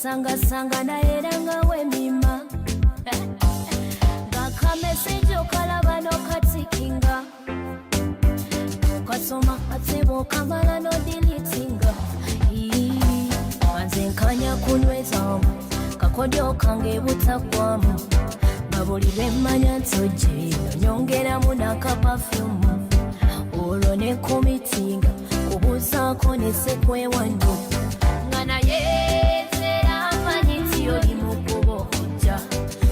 Sanga na eranga wemima Gaka message okalaba no katikinga Kasoma atebo kamala no deletinga Manze nkanya kunweza kakodyo kange butakwamu Babuli bemanya ntoje nyongera munaka perfume Olo ne komitinga kubuzaako ne sekwewando Ngana yezera manyiti oli mukubo kujja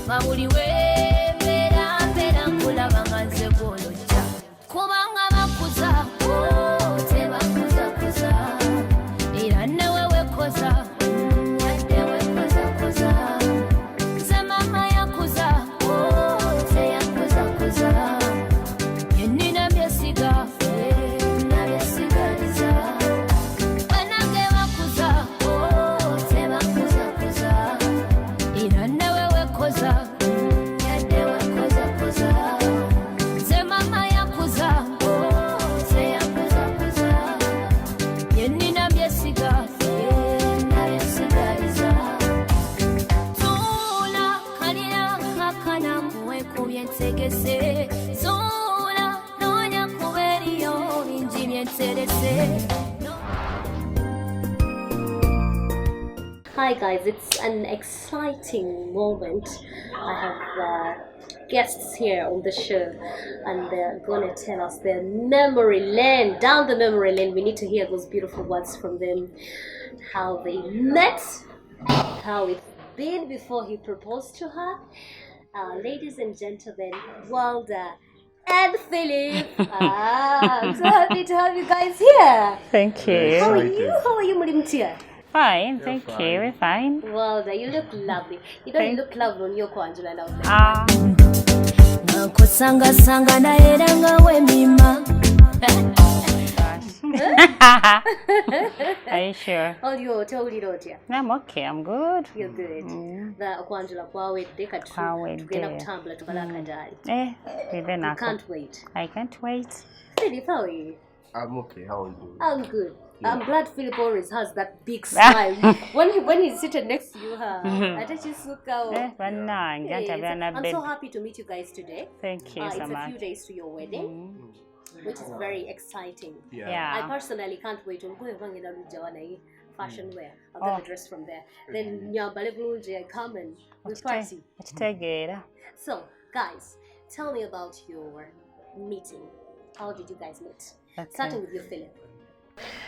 Babuli wemera mpera nkulaba nga nze gwolojja Kubanga bakuza tebakuza kuza Era nawe wekoza wadde wekoza koza Nze mama yakuza teyakuza kuza Yenina byesiga nabyesigaliza Banange bakuza tebakuza kuza Era nawe wekoza yadde wekoza koza Nze mama yakuza teyakuza kuza Yenina byesiga nabyesigaliza Tula kalira kakana kuwekubye ntegese Zula nonya kuberiyo bingi byenterese Hi guys, it's an exciting moment. I have guests here on the show and they're gonna tell us their memory lane, down the memory lane. We need to hear those beautiful words from them, how they met, how it's been before he proposed to her. Ladies and gentlemen, Walder and Philip. I'm so happy to have you guys here. Thank you. How are you? How are you, Mulimtia? Fine, thank you. We're fine. Walder, you look lovely. You know, you look lovely on your Angela now. Sanga na eranga wemima Are you sure? Oh, you told it. I'm okay. I'm good. You're good. The Okwangela kwawedde tugenda kutambula tubalaka dali. Even I can't wait. I can't wait. Philip, how are you? I'm okay. How are you doing? I'm good. Yeah. I'm glad Philip always has that big smile. when he's seated next to you, I'm so happy to meet you guys today. Thank you so much. It's a few days to your wedding, which is very exciting. Yeah. I personally can't wait. Fashion wear. I'll get the dress from there. Then I come and we party. So, guys, tell me about your meeting. How did you guys meet? Okay. Starting with you, Philip.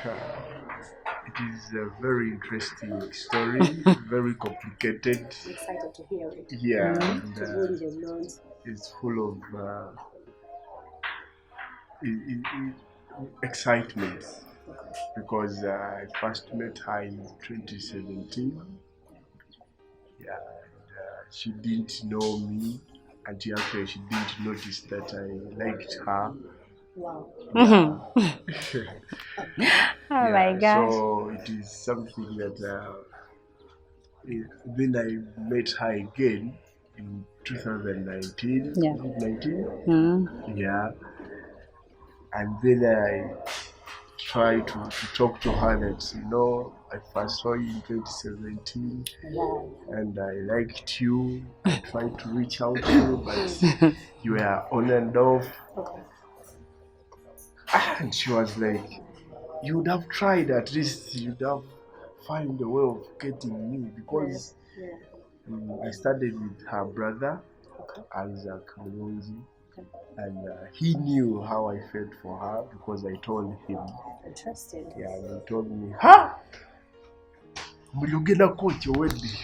It is a very interesting story, very complicated. I'm excited to hear it. Yeah, and, it's full of excitement because I first met her in 2017. Yeah, and, she didn't know me, and she didn't notice that I liked her. Wow. Oh my gosh. So it is something that when I met her again in 2019, yeah, and then I tried to talk to her that, I first saw you in 2017 and I liked you. I tried to reach out to you, but you were on and off. Okay. And she was like, you would have tried, at least you'd have found a way of getting me, because I studied with her brother, Isaac Mulunzi, and he knew how I felt for her because I told him. Interesting. Yeah, and he told me, ha! Will get a coach your wedding?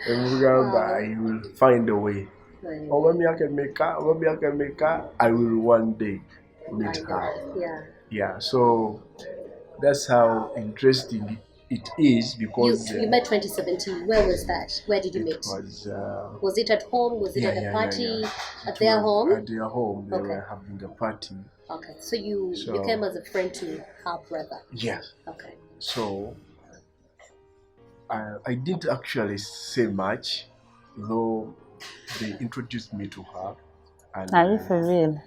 I will find a way. Or maybe I can make her, I will one day meet her. Yeah, so that's how interesting it is, because you met 2017. Where was that? Where did you meet? Was it at home? Was it at a party? At their home? At their home. They were having a party. Okay, so you came as a friend to her brother? Yes. Okay. So I didn't actually say much, though they introduced me to her. And, are you for real?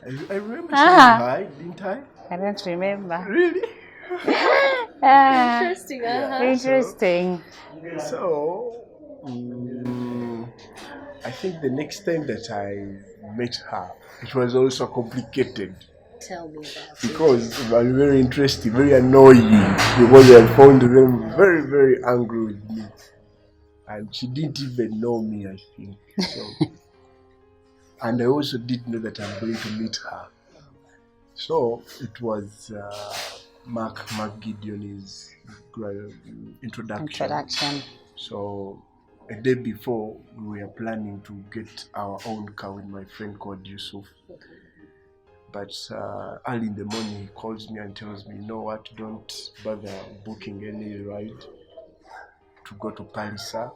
I remember saying hi, didn't I? I don't remember. Really? Interesting, Interesting. So, I think the next time that I met her, it was also complicated. Tell me about it. Because it was very interesting, very annoying, because I found them very, very angry with me. And she didn't even know me, I think. So, and I also didn't know that I'm going to meet her. So it was Mark Gideon's introduction. So a day before, we were planning to get our own car with my friend called Yusuf. But early in the morning, he calls me and tells me, you know what, don't bother booking any ride to go to Palisa.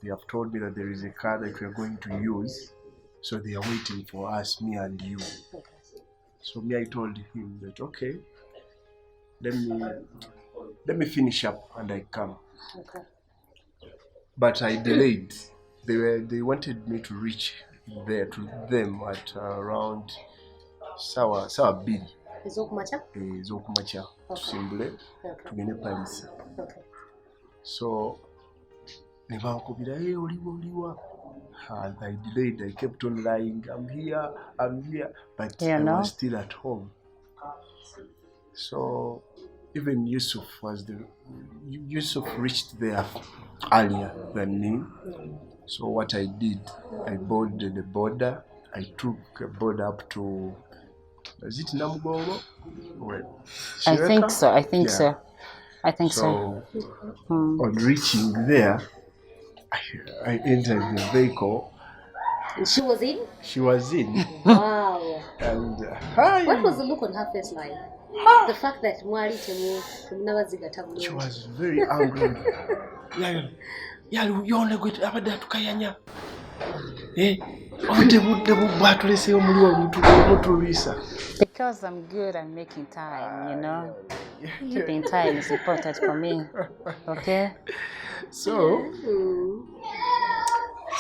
They have told me that there is a car that we are going to use. So they are waiting for us, me and you. So I told him that, okay, let me finish up and I come. Okay. But I delayed. They wanted me to reach there to them at around sawa bbiri ez'okumakya tusimbule tugende Palisa. So ne bankubira oliwa. I delayed. I kept on lying. I'm here, but I was still at home. So even Yusuf reached there earlier than me. So what I did, I boarded the border. I took a border up to, is it Namugongo? I think so. So on reaching there, I entered the vehicle. She was in? She was in. Wow. And what was the look on her face like? The fact that she was very angry. Because I'm good at making time, you know. Keeping time is important for me. Okay? So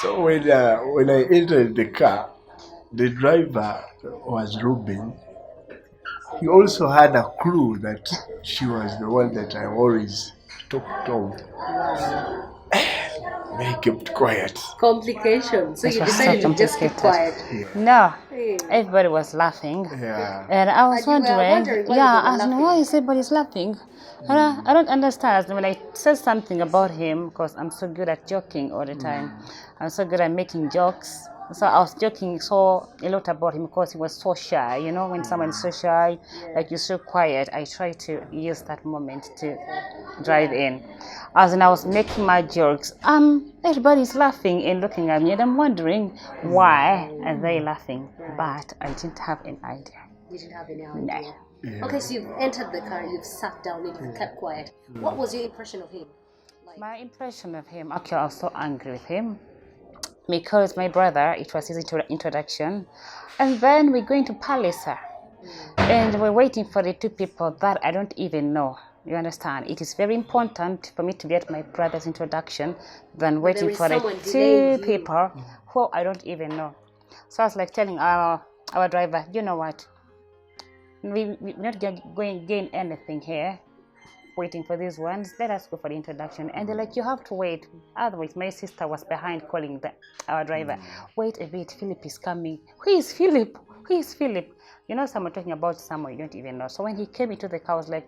when I entered the car, the driver was Ruben. He also had a clue that she was the one that I always talked of. They kept quiet. Complications. So you decided to just keep quiet. Yeah. No, everybody was laughing. Yeah. And I was wondering why is everybody's laughing? And I don't understand. When I said something about him, because I'm so good at joking all the time, I'm so good at making jokes. So I was joking a lot about him because he was so shy. You know, when someone is so shy, like you're so quiet, I try to use that moment to drive in. As I was making my jokes, everybody's laughing and looking at me, and I'm wondering why are they laughing? But I didn't have an idea. You didn't have any idea? No. Yeah. Okay, so you've entered the car, you've sat down, and you've kept quiet. What was your impression of him? My impression of him, actually, I was so angry with him because my brother, it was his introduction, and then we're going to Palisa, and we're waiting for the two people that I don't even know. You understand? It is very important for me to get my brother's introduction than waiting for the two people who I don't even know. So I was like telling our driver, you know what? We're not going to gain anything here waiting for these ones. Let us go for the introduction. And they're like, you have to wait. Otherwise, my sister was behind calling our driver. Wait a bit, Philip is coming. Who is Philip? Who is Philip? You know, someone talking about someone you don't even know. So when he came into the car, I was like,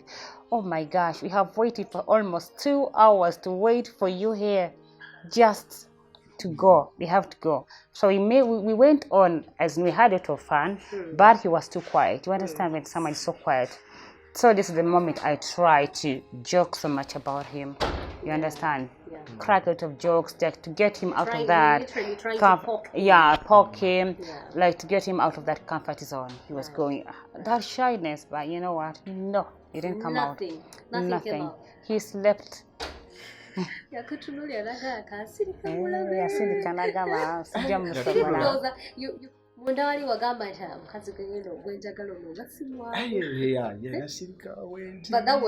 oh my gosh, we have waited for almost 2 hours to wait for you here just to go. We have to go. So we went on as we had a lot of fun, but he was too quiet. You understand when someone is so quiet? So this is the moment I try to joke so much about him. You understand? Yeah. Crack out of jokes, like to get him out of that. Poke him, like to get him out of that comfort zone. He was going that shyness, but you know what? No, it didn't come out. Nothing. He slept. But that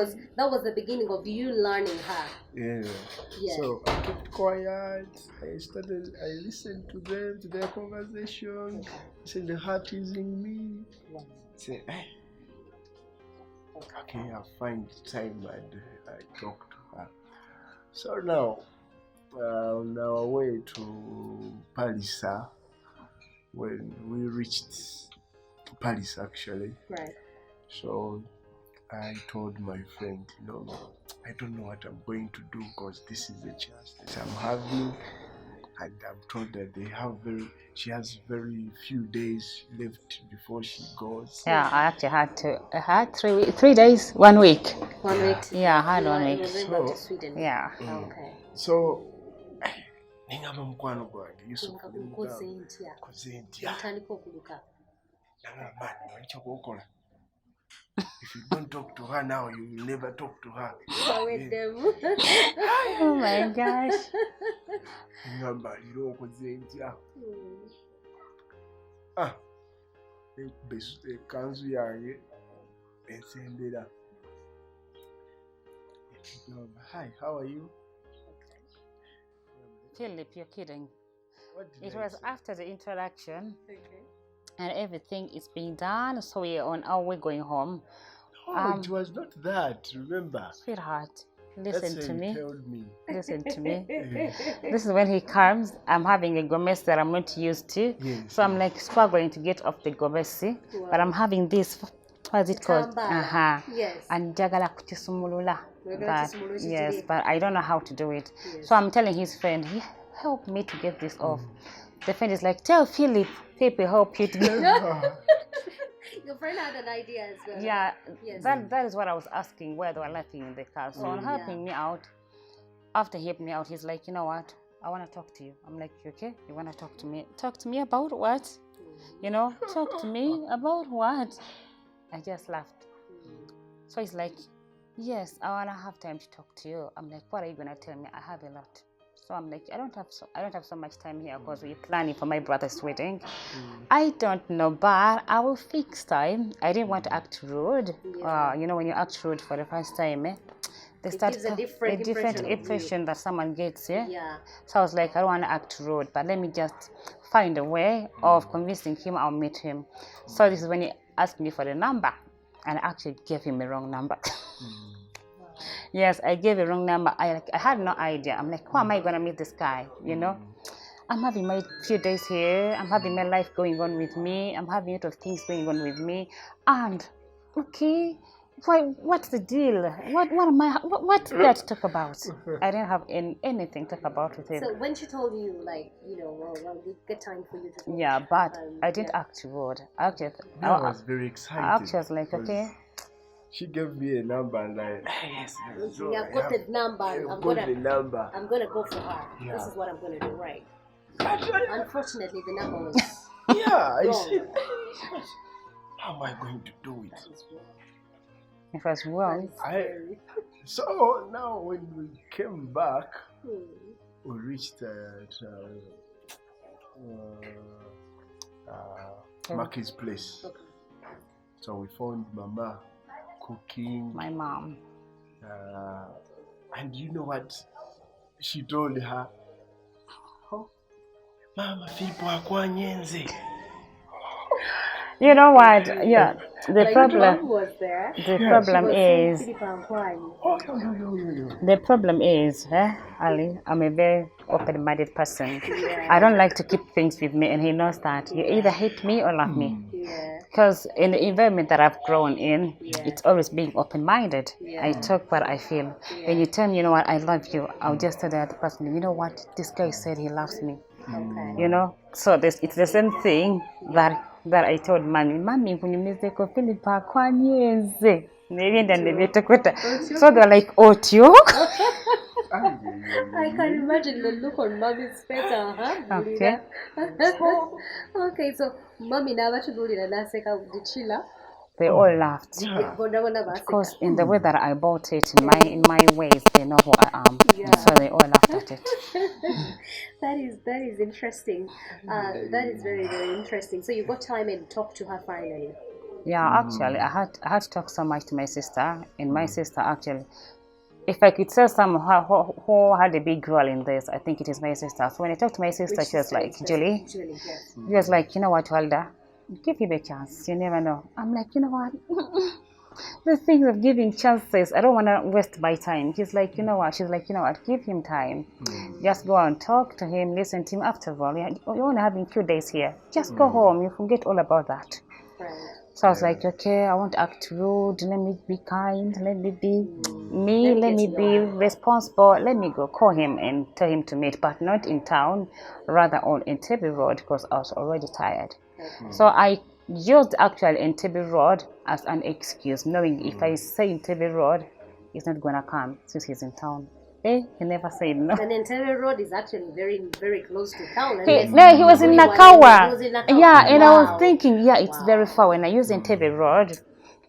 was the beginning of you learning her. Yeah. So I kept quiet. I listened to them, to their conversation. I said the heart is in me. Say, Okay, I find time and I talk to her. So now, on our way to Palisa, when we reached Paris actually, Right. so I told my friend, I don't know what I'm going to do because this is a chance that I'm having, and I'm told that she has very few days left before she goes. Yeah, I actually I had 3 days, 1 week. 1 week. Yeah, I had You 1 week. were going back to Sweden. Yeah. Okay. So ningamba mukwano gwange Nga kukoze ntya. koze ntya Ntandika okuluka. nangamba wali kyokola. If you don't talk to her now, you will never talk to her. Oh my gosh. Ngamba liro okoze ntya. Ekanzu yange ensembera. Hi, how are you? Philip, you're kidding. What did It I was say? after the introduction Okay. and everything is being done, so we're on our way going home. Oh, it was not that. Remember? Sweetheart, That's listen what to you me. told me. Listen to me. This is when he comes. I'm having a gomez that I'm not used to. Yes, So I'm like struggling to get off the gomez. But I'm having this, what is it called? Kitambala. Yes. And jagala kuchisumulula. Wegala But kisumulula yes, kitiri. but I don't know how to do it. Yes. So I'm telling his friend, help me to get this off. The friend is like, tell Philip, people help you to get Your friend had an idea as well. Yeah, Yes. that is what I was asking, where they were laughing in the car. So on helping me out, after he helped me out, he's like, you know what? I want to talk to you. I'm like, you okay? You want to talk to me? Talk to me about what? Talk to me about what? I just laughed. So he's like, yes, I want to have time to talk to you. I'm like, what are you going to tell me? I have a lot. So I'm like, I don't have so much time here because we're planning for my brother's wedding. I don't know, but I will fix time. I didn't want to act rude. Yeah. When you act rude for the first time, they It start gives a different impression of impression that someone gets. Yeah. So I was like, I don't want to act rude, but let me just find a way of convincing him I'll meet him. So this is when he asked me for the number, and I actually gave him a wrong number. Yes, I gave a wrong number. I had no idea. I'm like, how am I gonna meet this guy? I'm having my few days here. I'm having my life going on with me. I'm having a lot of things going on with me. And okay, what's the deal? What's there to talk about? I didn't have anything to talk about with him. So when she told you, like, well, we get time for you to talk. Yeah, but I didn't act rude. I was very excited. I actually was like, okay. She gave me a number and yes, I've got the number. I'm gonna go for her. Yeah. This is what I'm gonna do, right? Unfortunately, the number was I wrong. said, how am I going to do it? It was wrong. So now when we came back, we reached Maki's place. Okay. So we found Mama cooking. My mom. And you know what she told her? Mama Philip akwanyenze. You know what? Yeah. The problem was there. The problem is. The problem is, Ali, I'm a very open-minded person. Yeah. I don't like to keep things with me, and he knows that. You either hate me or love me. Yeah. Because in the environment that I've grown in, it's always being open-minded. Yeah. I talk what I feel. When you tell me, you know what, I love you, I'll just tell the other person, you know what, this guy said he loves me. Okay. So it's the same thing that I told Mommy, when you miss the Philip akwanyenze. So they're like, oh, Tio? I can imagine the look on Mommy's face. Okay. Okay, so Mommy never to do it. Did she laugh? They all laughed. Because in the way that I bought it, in my ways, they know who I am. Yeah. So they all laughed at it. That is interesting. That is very, very interesting. So you got time and talked to her finally. Yeah, actually, I had to talk so much to my sister, and my sister actually, if I could tell someone who had a big role in this, I think it is my sister. So when I talked to my sister, she was like, Julie, yes. She was like, you know what, Walder, give him a chance. You never know. I'm like, you know what? The thing of giving chances, I don't want to waste my time. He's like, you know what? She's like, you know what? Give him time. Just go and talk to him, listen to him. After all, you're only having 2 days here. Just go home. You forget all about that. Right. So I was like, okay, I won't act rude. Let me be kind. Let me be me. Let me be responsible. Let me go call him and tell him to meet, but not in town, rather on Entebbe Road, because I was already tired. So I used actually Entebbe Road as an excuse, knowing if I say Entebbe Road, he's not gonna come since he's in town. He never said no. And Entebbe Road is actually very, very close to town. He was in Nakawa. He was in Nakawa. Yeah, and I was Wow. thinking, yeah, it's very far. When I use Entebbe Road,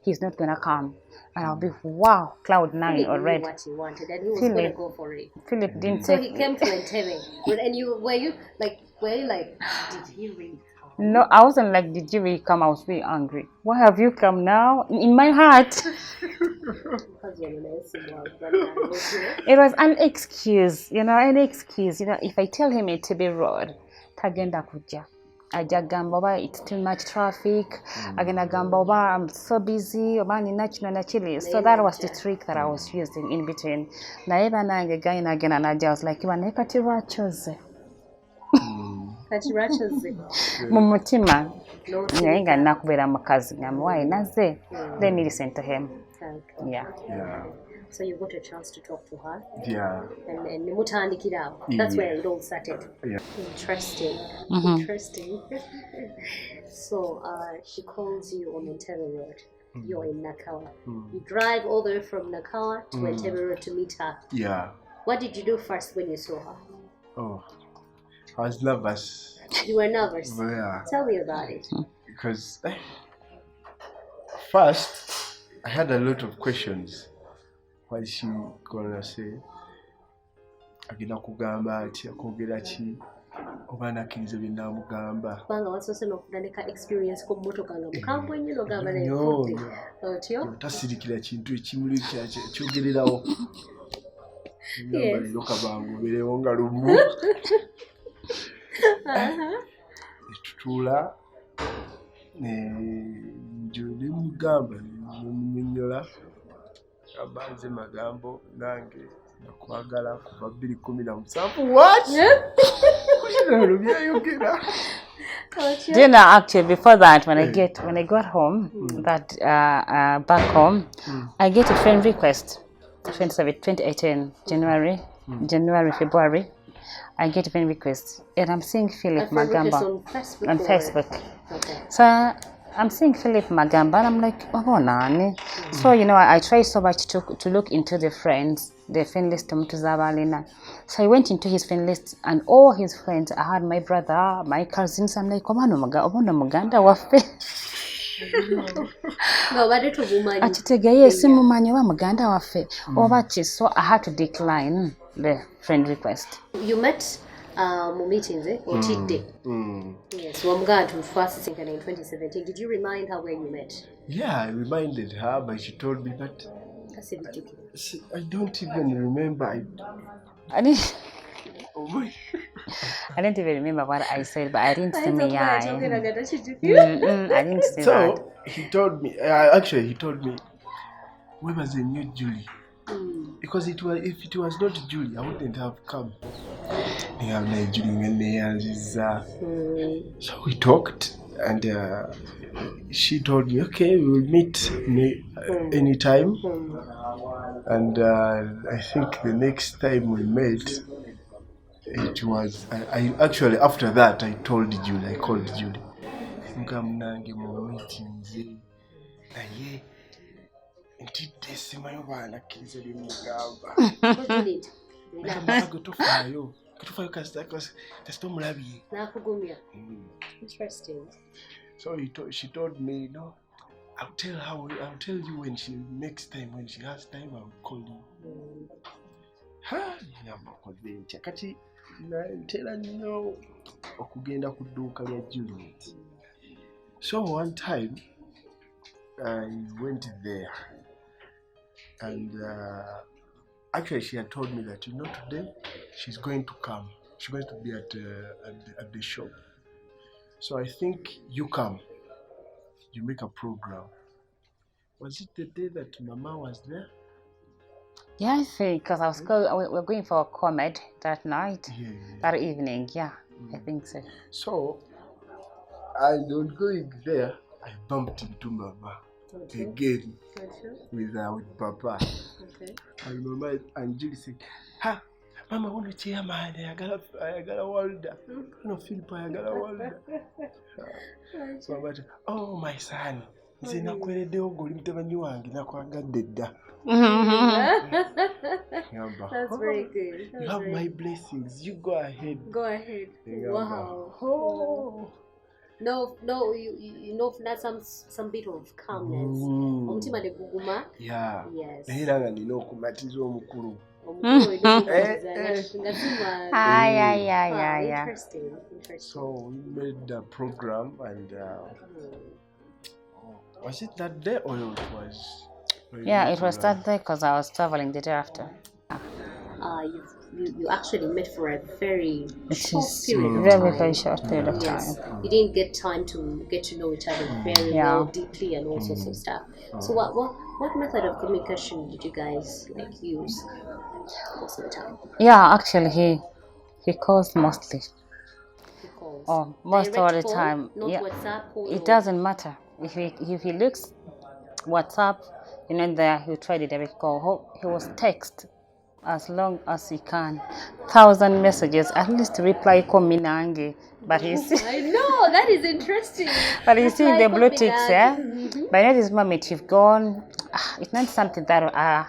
he's not gonna come. And I'll be, wow, cloud 9 Philip knew already. what he wanted, and he was Philip. going to go for it. Philip didn't So take he came to Entebbe. And were you like, did he really come? No, I wasn't like, did you really come? I was really angry. Why have you come now? In my heart. Because you're in a small brother. It was an excuse, an excuse. If I tell him it's Entebbe Road, tagenda kuja. Ajja gamba oba it's too much traffic. Agenda gamba oba I'm so busy, oba nina kino na kiri. So that was the trick that I was using in between. Naye banange gayina agenda najja, I was like, naye kati lwachoze. Kati lwachoze. Mu mutima. Naye nga nakubeera mukazi ngamba why naze. Let me listen to him. Okay. Yeah. So you got a chance to talk to her. Yeah. And mutandikira. That's where it all started. Yeah. Interesting. Mm-hmm. Interesting. So she calls you on Entebbe Road. You're in Nakawa. You drive all the way from Nakawa to Entebbe Road to meet her. Yeah. What did you do first when you saw her? Oh, I was nervous. You were nervous. Yeah. Tell me about it. Because first, I had a lot of questions. What is she gonna say? Agenda kugamba ati akwogera ki oba nakkiriza bye namugamba. Kubanga wasoose n'okutandika experience ko mmotoka nga mukambwe nnyo n'ogamba naye fudde. Otyo? Tasirikira kintu ekimuli kyogererawo. Ngamba leero kabangoberewo nga lumu. Tutuula ne mugamba nemunnyonnyola Walder Magambo nange nakwagala kuva 2017. What? Do you know, actually, before that, when I got home, back home, I get a friend request. 2018, January, February, I get a friend request, and I'm seeing Phillip Magambo on Facebook. Okay. So I'm seeing Phillip Magambo, and I'm like, oh, nani. So I try so much to look into the friend list of Mtuzabalina. So I went into his friend list, and all his friends. I had my brother, my cousins. I'm like, obona muganda waffe. Akitegeye simumanyi wa muganda waffe oba ki. So I had to decline the friend request. You met meetings, Otidde. Yes, Wamgadu first in 2017. Did you remind her where you met? Yeah, I reminded her, but she told me that I don't even remember. I didn't even remember what I said, but I didn't say me. I didn't say that. So he told me. He told me, where was the new Julie? Because if it was not Julie, I wouldn't have come. So we talked, and she told me, okay, we will meet anytime. And I think the next time we met, it was I actually, after that I called Julie. Ngamnange mu meetings naye ntidde simanyi oba nakkiriza bye mugamba. Ngambago tofaayo kasita omulabye. Nakugumya. Interesting. So she told me, no, I'll tell you when next time when she has time, I'll call you. Kati ntera nnyo okugenda ku dduuka lya Juliet. So one time I went there, and actually she had told me that today she's going to come. She's going to be at the shop. So I think you come, you make a program. Was it the day that Mama was there? Yeah, I think because we were going for a comedy that night, that evening. Yeah, I think so. So, and on going there, I bumped into Mama again with Papa. Okay. And Mama and Julie said, "Ha, Mama, want to cheer man? I got a Walder. No, Philip, I got a Walder." So Mama said, "Oh, my son. Nze nakwereddewo goli mutabani wange nakwagadde dda." That's very good. You have my blessings. You go ahead. Go ahead. Wow. Oh. No, you know that's some bit of calmness. Omutima ne guguma. Yeah. Yes. Era nga nina okumatiza omukulu. Interesting. So we made the program and was it that day or it was? Yeah, it was that day because I was traveling the day after. You actually met for a very short period of very, time. very short period of time. Yes. You didn't get time to get to know each other very well, deeply, and all sorts of stuff. So what method of communication did you guys use most of the time? Yeah, actually he calls mostly. He calls. Oh, most Direct of the call, time. not Yeah. WhatsApp call. It doesn't matter. If he looks WhatsApp, there he'll try the direct call. He was text as long as he can. 1,000 messages, at least reply kominange. But he's I know, that is interesting. but you see the blue ticks, yeah? By now this moment you've gone, it's not something that I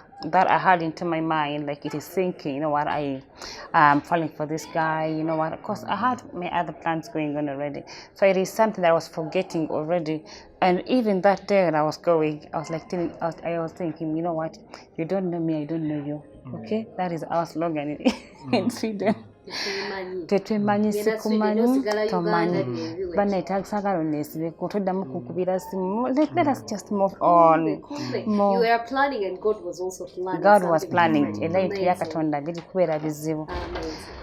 had into my mind, like it is thinking, you know what, I'm falling for this guy, you know what, of course I had my other plans going on already. So it is something that I was forgetting already. And even that day when I was going, I was like I was thinking, you know what, you don't know me, I don't know you. Okay? That is our slogan in Sweden. Tetwemanyi sikumanyi tomanyi banetagisa onesibe kutoddamu kukubira simu. Let us just move on. You were planning and God was also planning. God was planning era ebintu bya Katonda biri kubeera bizibu.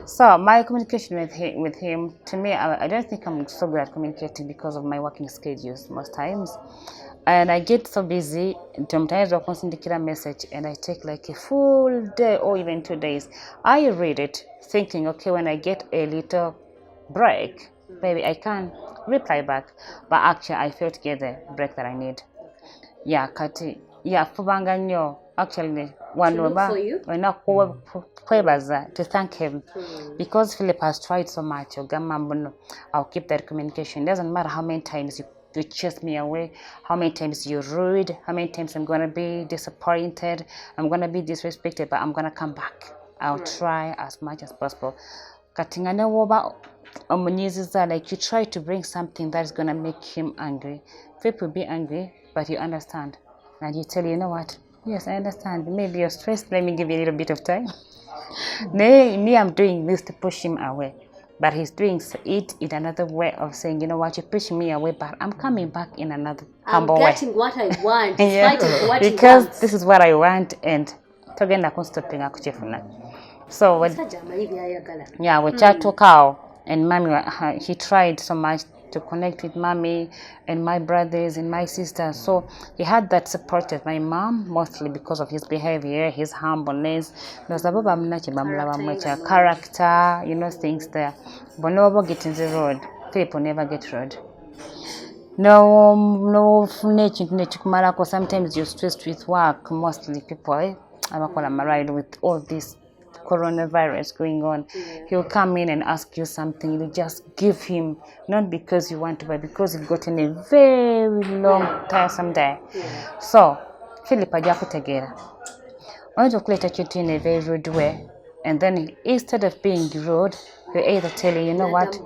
So my communication with him, to me, I don't think I'm so good at communicating because of my working schedules most times. And I get so busy, sometimes I'll send a message and I take like a full day or even 2 days. I read it thinking, okay, when I get a little break, maybe I can reply back. But actually, I failed to get the break that I need. Yeah, kati. Yeah, fubanga nnyo. Actually, to thank him because Philip has tried so much. I'll keep that communication. It doesn't matter how many times you chase me away, how many times you're rude, how many times I'm going to be disappointed, I'm going to be disrespected, but I'm going to come back. I'll try as much as possible. Like you try to bring something that's going to make him angry. Philip will be angry, but you understand. And you tell you know what? Yes, I understand. Maybe you're stressed. Let me give you a little bit of time. Me, I'm doing this to push him away. But he's doing it in another way of saying, you know what, you're pushing me away, but I'm coming back in another humble way. I'm getting what I want, what because this is what I want, and so we chat to cow, and mommy, he tried so much to connect with mommy and my brothers and my sisters. So he had that support of my mom, mostly because of his behavior, his humbleness. Character, you know, things there. But no get in the road. People never get road. No, sometimes you're stressed with work. Mostly people, I'm married with all this coronavirus going on. He'll come in and ask you something. You just give him, not because you want to, but because you've gotten a very long, tiresome day. So, Philip ajakutegera. I want to create you in a very rude way, and then instead of being rude, he'll either tell you, you know what,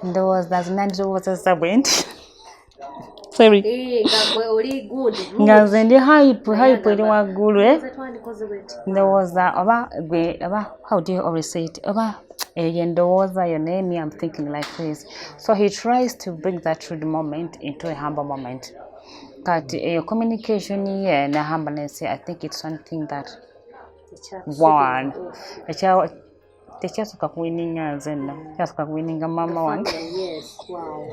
there's a subway. Sorry. Ngaze ndi hype eri waggulu ndowooza oba how do you always say it oba ndowooza your name. I'm thinking like this. So he tries to bring that rude moment into a humble moment. But communication and humbleness, I think it's something that tekyasooka kuwininga nze nno kyasooka kuwininga maama wange. Yes, wow.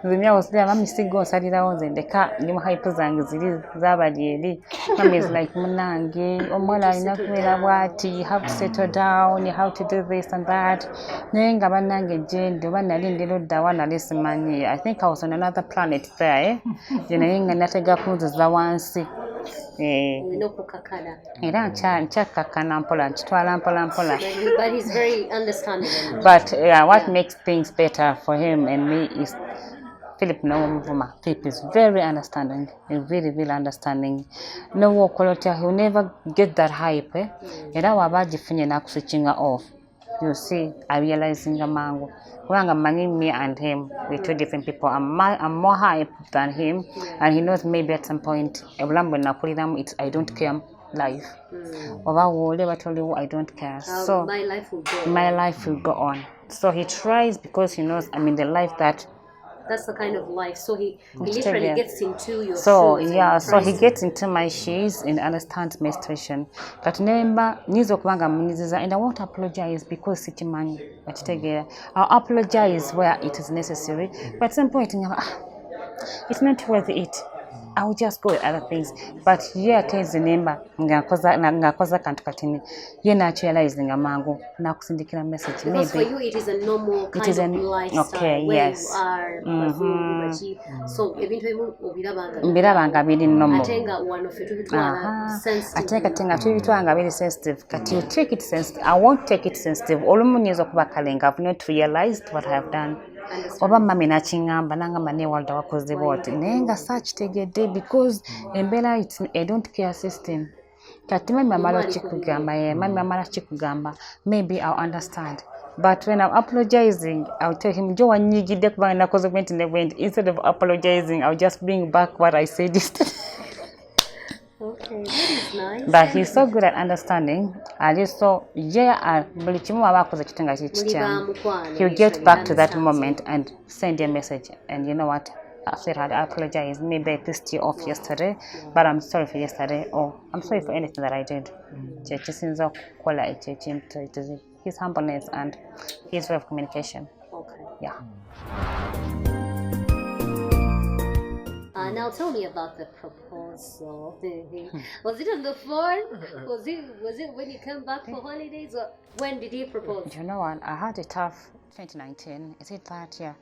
Nze osira mami sigo nsalirawo nze ndeka ndi mu hype zange ziri zabali eri. Mami is like munange omwana alina kubeera bwati, you have to settle down, you have to do this and that. Naye nga bannange gyendi oba nali ndira oddawa nali simanyi. I think I was on another planet there. Naye nga natega kunziza wansi. Era nkyakkakkana mpola nkitwala mpola. But he's very understanding. But what makes things better for him and me is Philip Mvuma. Philip is very understanding. He's really, really understanding. No quality, he'll never get that hype. Era waba jifunye na switching off. You see, I realizing amango. Me and him, we're two different people. I'm more hype than him, and he knows maybe at some point, I don't care life. I don't care. So my life will go on. So he tries because he knows I'm in the life that's the kind of life. So he literally gets into your shoes. So he gets into my shoes and understands my situation. But remember, and I won't apologize because I'll apologize where it is necessary. But at some point, it's not worth it. I will just go with other things. But tells the number ngakoza kantu katini ye naturalizing amangu na kusindikira message. Because for you it is a normal kind of lifestyle. Okay, where yes. You are so ebintu mbirabanga biri normal. Atenga one of it sensitive. Atenga tubitwanga very sensitive. Kati you take it sensitive. I won't take it sensitive. Olumunyezo kuba kalenga. I've not realized what I have done. Oba mami nachingamba nangamba ne Walder wakoze bot nenga search tegede because embela it's I don't care system. Kati mami amala chikugamba maybe I'll understand. But when I'm apologizing, I'll tell him, Joe, instead of apologizing, I'll just bring back what I said yesterday. Okay, that is nice. But he's so good at understanding. And so, he'll get back to that moment and send a message. And you know what? After I apologize. Maybe I pissed you off yesterday, but I'm sorry for yesterday, or I'm sorry for anything that I did. His humbleness and his way of communication. Okay. Yeah. Now tell me about the proposal. Was it on the phone? Was it when you came back for holidays? Or when did he propose? You know what? I had a tough 2019. Is it that year?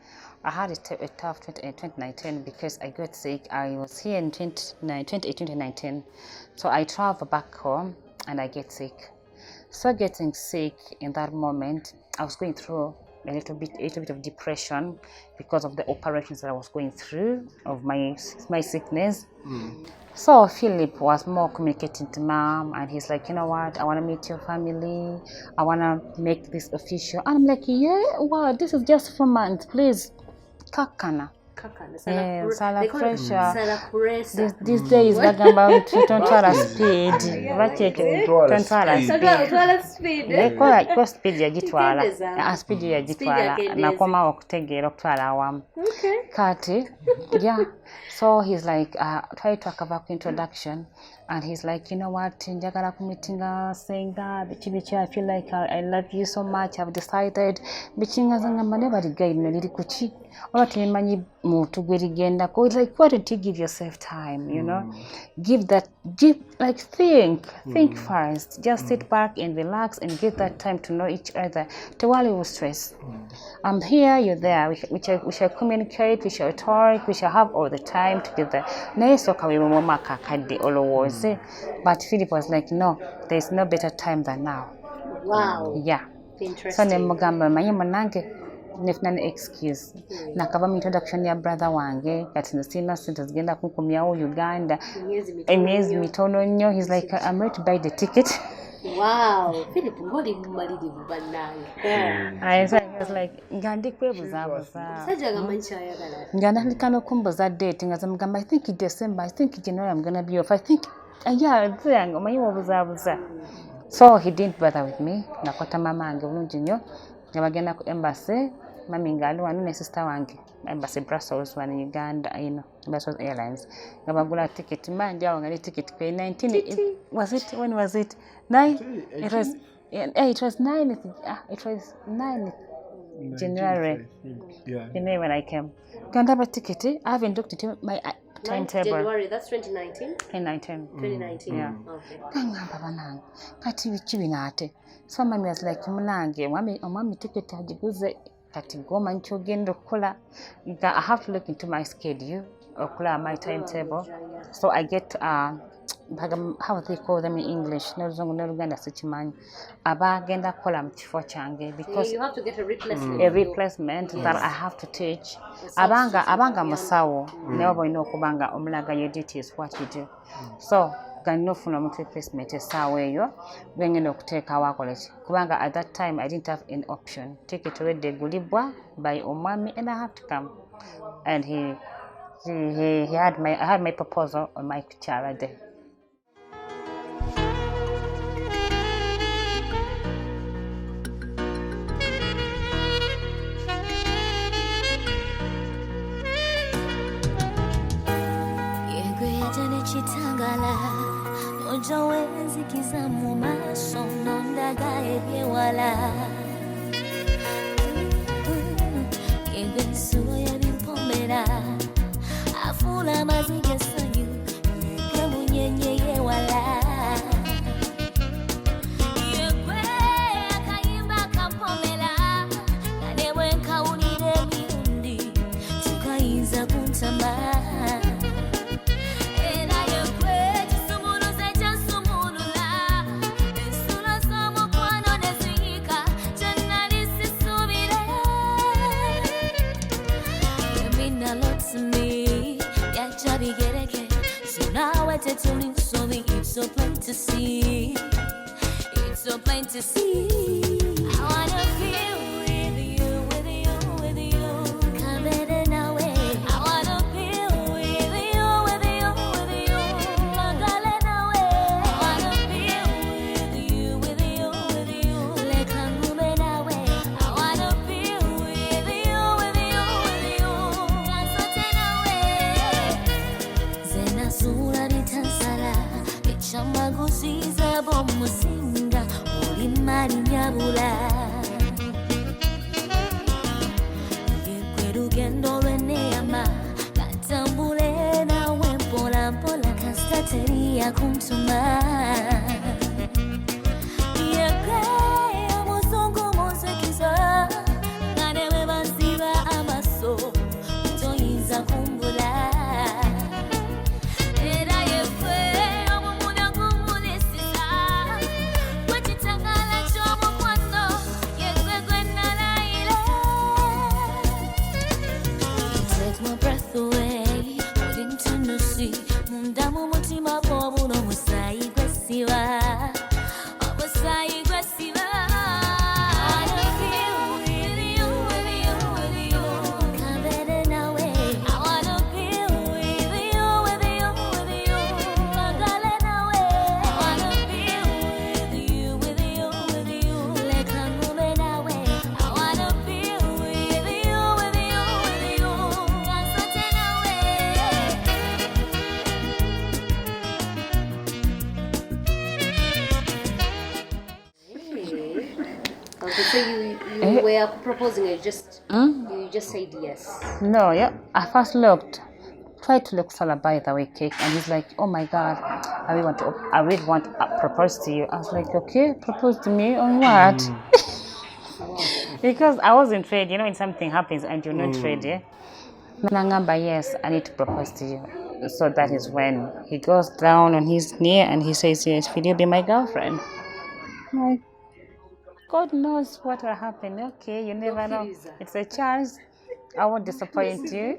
I had a tough 2019 because I got sick. I was here in 2019. So I traveled back home and I get sick. So getting sick in that moment, I was going through a little bit of depression because of the operations that I was going through of my sickness. So Philip was more communicating to Mom, and he's like, you know what, I want to meet your family. I want to make this official. And I'm like, yeah, wow, this is just 4 months, please. Kakana. Sala pressure. These days, bagamba tontwala speed. Tontwala speed yagitwala. Speed yagitwala. Nakoma okutegeera okutwala awamu. Kati, yeah. So he's like, try to have an introduction. And he's like, you know what, njagala kumitinga saying that, I feel like I love you so much, I've decided. Bichinga zangamba never guide no liri kuchi. Or temanyi mutu gwerigenda ko. It's like, why don't you give yourself time, you know? Think first. Just sit back and relax and give that time to know each other. Tewali will stress. I'm here, you're there. We shall communicate, we shall talk, we shall have all the time together. But Philip was like, no, there's no better time than now. Wow. Yeah. Interesting. So Mugamba manange nefuna excuse. Nakava mu introduction ya brother wange kati nsina sente zigenda kunkomyawo Uganda. Emyezi mitono nnyo. He's like, I'm ready to buy the ticket. Wow, Philip, ngoli mumalirivu bannange. I was like, ngandi kwebuzabuza. Sajaga manchi ayagala. Nganda likano kumbuza date ngaza mugamba, I think December, I think January I'm gonna be off. I think zango mayiwa buzabuza. So he didn't bother with me. Nakwata mama ange bulungi nnyo. Ngabagenda ku embassy. Mami ngali wanu ne sister wange. Embassy Brussels one in Uganda, Brussels Airlines. Ngabagula ticket. Mandi awo ngali ticket kwa 19. Was it? When was it? It was It was 9th. It was 9th January. I think. Yeah. January when I came. Can't have a ticket. I haven't looked at my 9th timetable. January, that's 2019? 2019. 2019, Yeah. Okay. Kangamba banange kati biki binaate so mami was like munange omwami ticket agiguze kati goma nkyogenda okukola I have to look into my schedule okukola my timetable so I get how they call them in English n'oluzungu n'oluganda sikimanyi abagenda kukola mu kifo kyange because you have to get a replacement. a replacement that I have to teach abanga musawo naye oba olina okubanga omulaga your duties what you do so ganina ofuna omuntu replacement essaawa eyo gwengenda okuteekawo akola ki kubanga at that time I didn't have an option ticket already egulibwa by omwami and I have to come and he had I had my proposal on my kukyala day. Chitangala ojo wenzikiza mu maaso nondaga ebyewala ebisulo ebimpomera afuula amaziga essanyu gemunyenye yewala yegwe akayimba kampomera nga ne bwe nkawulira emirundi tukayinza kuntama it's so plain to see. It's so plain to see. I wanna feel with you, with you, with you. Come in our way. I wanna feel with you, with you, with you. Magale na way. I wanna feel with you, with you, with you. Let come move na way. I wanna feel with you, with you, with you. Dance na way. Zena sura bitansala. Chamagusiza bomusinga uri mari nyabula Yekwerugendo lweneyama katambule nawe mpola mpola kastateria kuntuma Yekwe amuzungu musekiza nganewe bansiba amaso toyinza kumbula So you were proposing it, you just said yes. No, yeah. I first tried to look for a by the way cake, and he's like, "Oh my God, I really want to propose to you." I was like, "Okay, propose to me on what?" Because I wasn't ready. You know, when something happens and you're not ready. Nangamba, yes, I need to propose to you. So that is when he goes down on his knee and he says, "Yes, will you be my girlfriend?" I'm like, God knows what will happen. Okay, you never know. It's a chance. I won't disappoint you.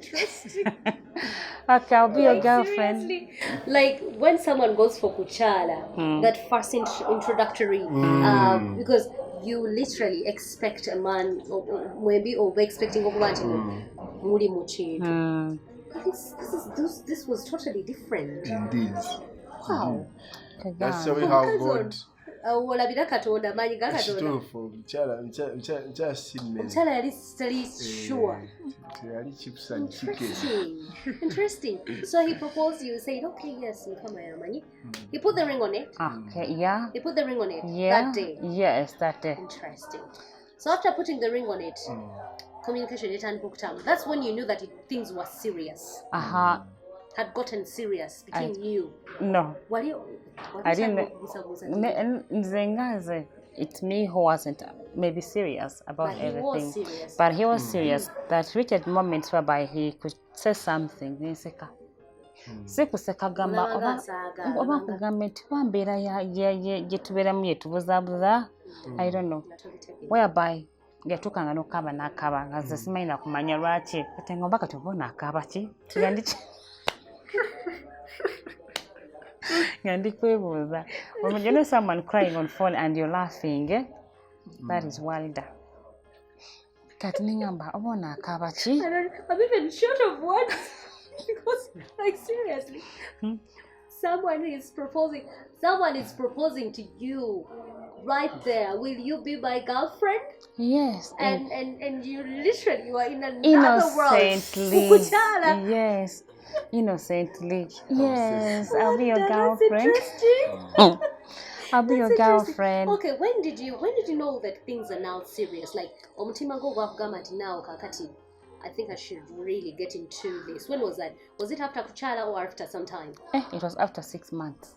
Okay, I'll be your girlfriend. Seriously? Like when someone goes for kuchala, that first introductory, because you literally expect a man, or maybe over expecting muri muchitu. This was totally different. Indeed. Wow. That's showing how God olabira katonda maanyi ga katonda ekituufu nkyala sinnene omukyala yali sure teyali chips and chicken. Interesting. So he proposed, you said, okay, yes, Amanyi. He put the ring on it. Okay, yeah. He put the ring on it Yeah. that day. Yes, that day. Interesting. So after putting the ring on it, communication it and booked out. That's when you knew that things were serious. Had gotten serious between you. No. What you? I didn't. It's me who wasn't maybe serious about but everything. He was serious. But he was serious. That reached moments whereby he could say something. Sekuseka gamba oba kugamba nti wambeera gyetubeeramu yetubuzaabuza. I don't know. Whereby yatuukanga n'okkaaba n'akaaba nga nze simanyi na kumanya lwaki kati ngomba kati oba onaakaaba ki tuyandiki nga ndikwebuuza when you know someone crying on phone and you're laughing, that is Walder. Kati ningamba oba onaakaaba ki I'm even short of words because like seriously someone is proposing to you right there. Will you be my girlfriend? Yes. And you literally were in another world. Yes. Innocently. Yes. I'll be your girlfriend. That's interesting. I'll be your girlfriend. Okay, when did you know that things are now serious? Like omutima go gwakugamba nti now kakati I think I should really get into this. When was that? Was it after Kuchala or after some time? It was after 6 months.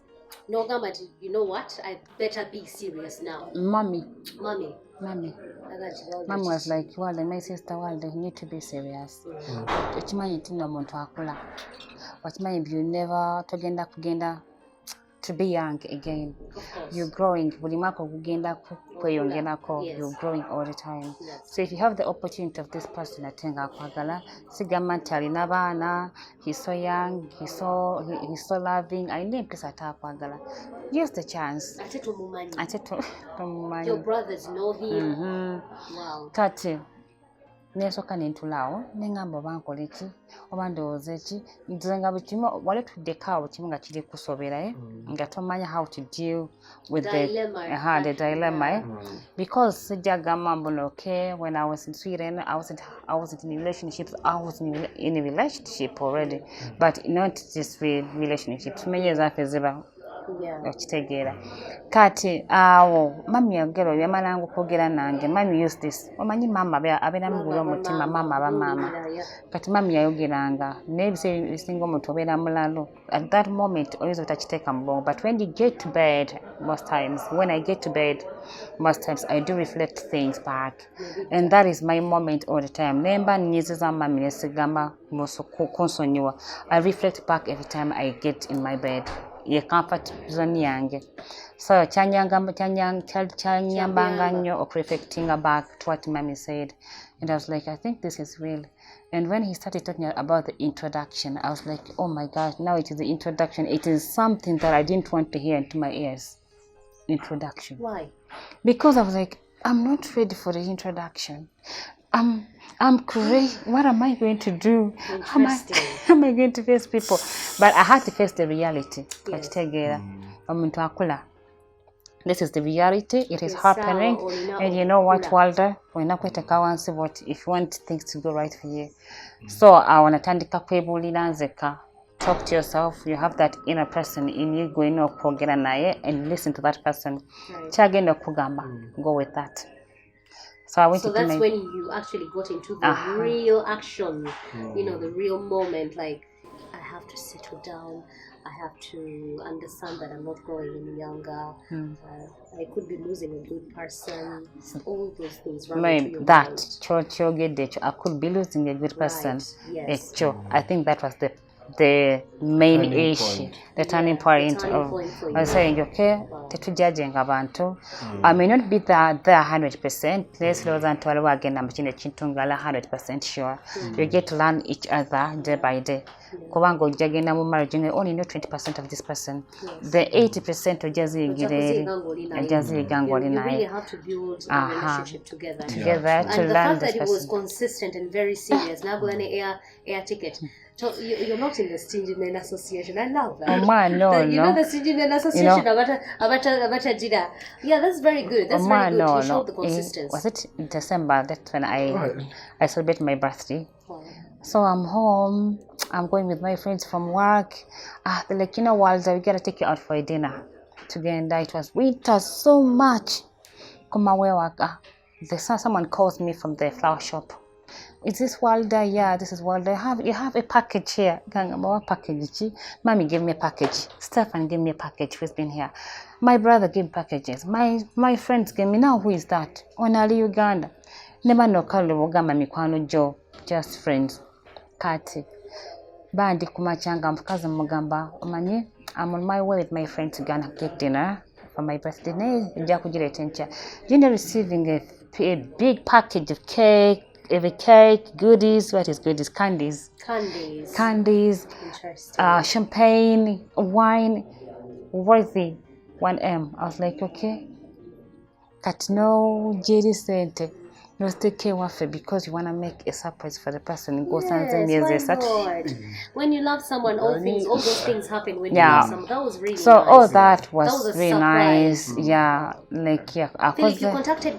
No, Gamma, you know what? I better be serious now. Mommy. Mommy was like, Walder, my sister Walder, you need to be serious. Okimanyi nti nno omuntu akula. Okimanyi you never kugenda to be young again. You're growing. Buli mwaka okugenda kweyongerako. You're growing all the time. Yes. So if you have the opportunity of this person atenga akwagala, sigamba nti alina baana, he's so young, he's so loving, alina empisa atakwagala. Use the chance. Ate tumumanyi. Tumumanyi. Your brothers know him. Wow. Kati nesooka nentulaawo nengamba oba nkole ki oba ndowooza ki nze nga buli kimu wali tuddeko awo kimu nga kiri kusobera nga tomanya how to deal with the dilemma because sijja gamba mbuno okay when I was in Sweden I wasn't in relationships. I was in a relationship already but not just relationships tumenye ezaffe ziba okitegeera kati awo mami yagero yamalanga okwogera nange mami use this omanyi mama abeeramu buli omutima mama aba mama kati mami yayogeranga n'ebiseera ebisinga omuntu obeera mulalo at that moment oyinza otakiteeka mu bwongo but when you get to bed when I get to bed most times I do reflect things back and that is my moment all the time nemba nnyizeza mami nesigamba kunsonyiwa I reflect back every time I get in my bed ye comfort zone yange so chanyambanga nnyo of reflecting back to what mommy said and I was like I think this is real and when he started talking about the introduction I was like oh my gosh now it is the introduction it is something that I didn't want to hear into my ears. Introduction. Why? Because I was like I'm not ready for the introduction. I'm crazy. What am I going to do? How am I going to face people? But I had to face the reality. Yes. This is the reality. It is happening. And you know what, Walder? What if you want things to go right for you? So I want to talk to yourself. You have that inner person in you going and listen to that person. Go with that. So that's when you actually got into the real action, the real moment. Like, I have to settle down. I have to understand that I'm not growing any younger. I could be losing a good person. All those things. Maybe that. I could be losing a good person. Right. Yes. I think that was the main issue, the turning point of I was saying, okay, tetujudging abantu. I may not be there 100%. Let's lose and 100% sure. You get to learn each other day by day. Kubango jagenda mu marriage you only know 20% of this person. The 80% of jazigire you really have to build a relationship together to and learn the fact this that he was consistent and very serious. Nagulane air ticket. So you're not in the Stingy Men Association. I love that. Oh man, no, You know the Stingy Men Association. Abata. Yeah, that's very good. That's very good. You showed the consistency. Was it in December? That's when I celebrate my birthday. So I'm home. I'm going with my friends from work. They're like, Walder, we gotta take you out for a dinner together. It was winter so much. Someone calls me from the flower shop. Is this Walder? Yeah, this is Walder. You have a package here. Mommy gave me a package. Stefan gave me a package who's been here. My brother gave packages. My friends gave me. Now who is that? Onali Uganda. Never know Kalugama Mikwano Joe. Just friends. Kati. Bandi kumachanga mfukazi Mugamba. Omanye, I'm on my way with my friend to Ghana get dinner for my birthday. Dinner receiving a big package of cake, goodies. What is goodies? Candies. Interesting. Champagne, wine, worthy 1M. I was like, okay. Kat no JD sente. No take care of it because you want to make a surprise for the person. When you love someone, all those things happen when you love someone. That was really so nice. all that was really nice. Yeah, Philip,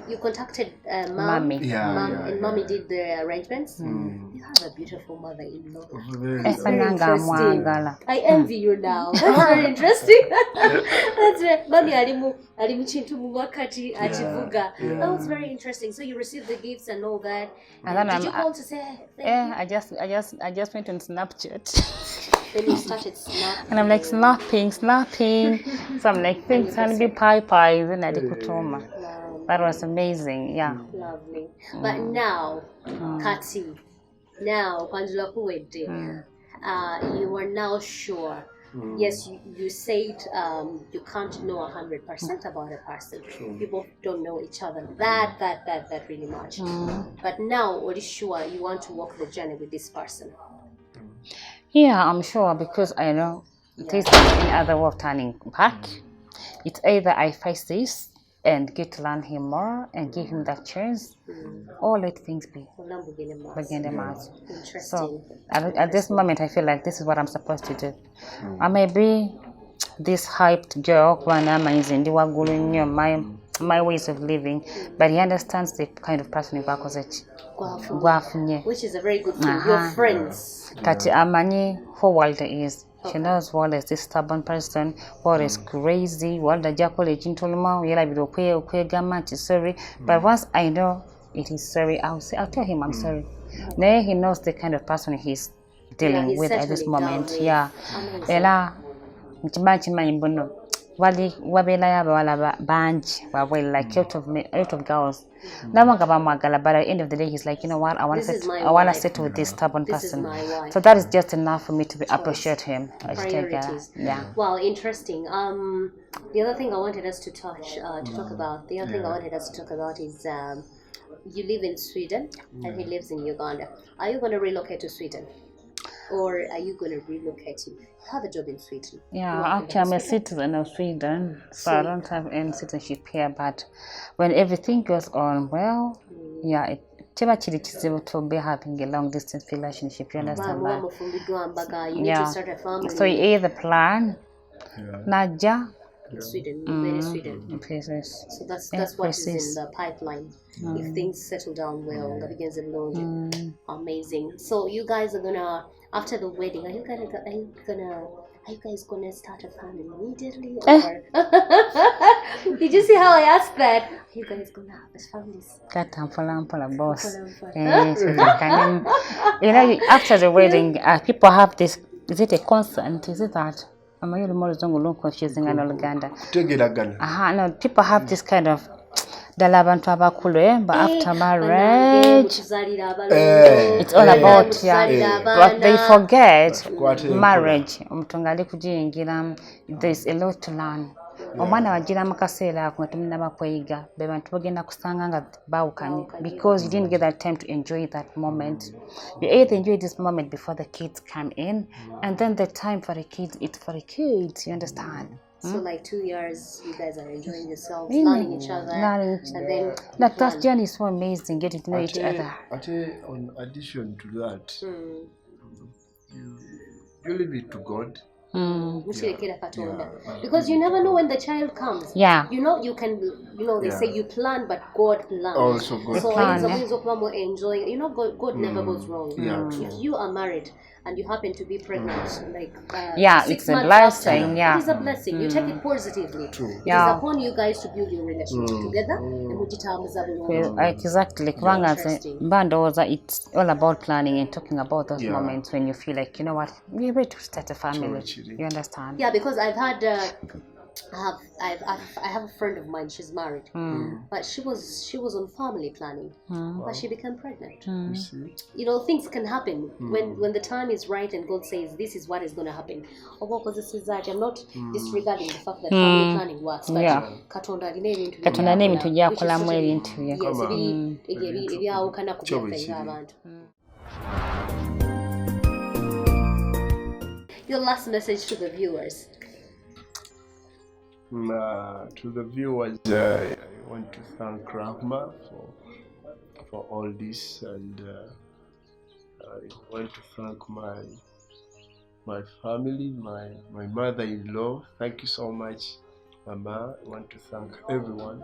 you contacted mommy. And mommy did the arrangements. You have a beautiful mother-in-law. That's very interesting. I envy you now. That's very interesting. That's right. Mommy alimuchintu muwakati achivuga. That was very interesting. So you received the gifts and all that. And then did you call to say thank you? I just went on Snapchat. Then you started snapping. And I'm like snapping. So I'm like, thanks, honey, pie. Then I did kutoma. That was amazing. Yeah. Lovely. But now, Kati, now Panjula Kuwede, you are now sure. Yes, you said you can't know 100% about a person. People don't know each other that really much. But now, are you sure you want to walk the journey with this person? Yeah, I'm sure because I know there's any other way of turning back. It's either I face this and get to learn him more and give him that chance, or let things be. So at this moment, I feel like this is what I'm supposed to do. I may be this hyped girl, my ways of living, but he understands the kind of person he works with. Which is a very good thing. Your friends. Kati amani who Walder is. She knows Walder is this stubborn person. Walder is crazy. Walder jakole jintoluma. Yela bido kwe gama. Sorry. But once I know it is sorry, I'll tell him I'm sorry. Now he knows the kind of person he's dealing with at this moment. Yeah. Ela mchimachi imbono. Wali wabela yaba wala banj wabela like out of girls. But at the end of the day, he's like, you know what? I want to settle with this stubborn person. So that is just enough for me to appreciate him. Priorities. Yeah. Wow, interesting. The other thing I wanted us to talk about is you live in Sweden and he lives in Uganda. Are you going to relocate to Sweden? Or are you going to relocate him? Have a job in Sweden. Yeah, actually, I'm a citizen of Sweden, so I don't have any citizenship here. But when everything goes on well, yeah, to be having a long distance relationship. You understand that? You need to start a family. So you either plan, Naja. Sweden. Places. So that's what is in the pipeline. If things settle down well, amazing. So you guys are gonna, after the wedding, are you guys gonna start a family immediately? Or did you see how I asked that? Are you guys gonna have families? Boss. After the wedding, people have this. Is it a consent? Is it that? Confusing and Uganda. No, people have this kind of but after marriage it's all about but they forget marriage. There's a lot to learn. Because you didn't get that time to enjoy that moment. You either enjoy this moment before the kids come in, and then the time for the kids, it's for the kids, you understand? So like 2 years, you guys are enjoying yourselves, learning each other, and then that journey is so amazing, getting to know each other. In addition to that, you leave it to God. Mukirekera Katonda. Yeah. Because you never know when the child comes. Yeah. You know, you can, they say you plan, but God plans. Also God So plans. enjoying, God never goes wrong. Yeah, If you are married and you happen to be pregnant, like Yeah, 6 it's a months blessing, after, yeah. it is a blessing. You take it positively. True. It is Yeah. upon you guys to build your relationship together. And mugitambuza bulungi. Exactly. Kubanga Interesting. mba ndowooza it's all about planning and talking about those Yeah. moments when you feel like, you know what, we're ready to start a family. Totally. You understand? Yeah, because I've had, I have a friend of mine. She's married, but she was on family planning, but she became pregnant. You see? You know, things can happen when the time is right and God says this is what is going to happen. I'm not disregarding the fact that family planning works, but Yeah. Katonda alina ebintu Katonda n'ebintu by'akola, which is gy'akolamu totally- ebintu bye. Yes, Kama, ebyawukana ku kyo byaffe bwe kiri. ng'abantu. Your last message to the viewers. To the viewers, I want to thank Rahma for all this, and I want to thank my family, my mother-in-law. Thank you so much, Mama. I want to thank everyone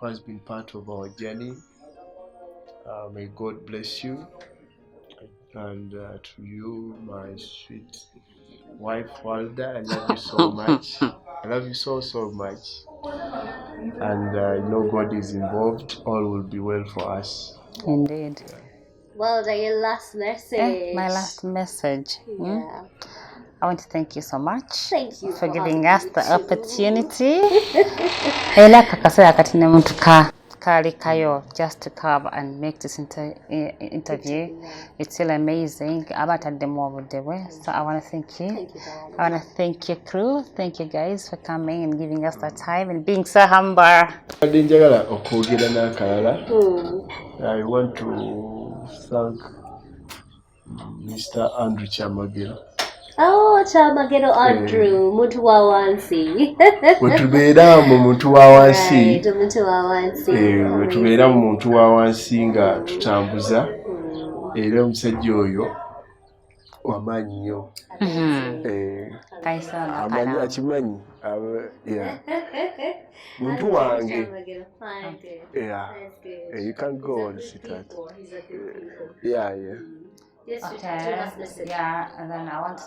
who has been part of our journey. May God bless you, and to you, my sweet wife Walder, I love you so much. I love you so much, and I know God is involved. All will be well for us. Indeed. Well, your last message. My last message. Yeah. I want to thank you so much Thank you for for giving having us me the too. opportunity. Era akaseera kati ne muntu kaali kayo just to come and make this interview. It's still amazing. Abataddemu obudde bwe. So I want to thank you. Thank you, darling. I want to thank your crew. Thank you guys for coming and giving us that time and being so humble. Badde njagala okwogera n'akalala. I want to thank Mr. Andrew Chamagero. Oh, Chamagero Andrew, muntu wa wansi. Bwe tubeera mu muntu wa wansi, Right, muntu wa wansi. bwe tubeera mu muntu wa wansi nga tutambuza, era omusajja oyo wamaanyi nnyo. Amanyi akimanyi. Yeah. Muntu wange. Yeah. You can go on, sweetheart. Yeah. Yeah, and then I want to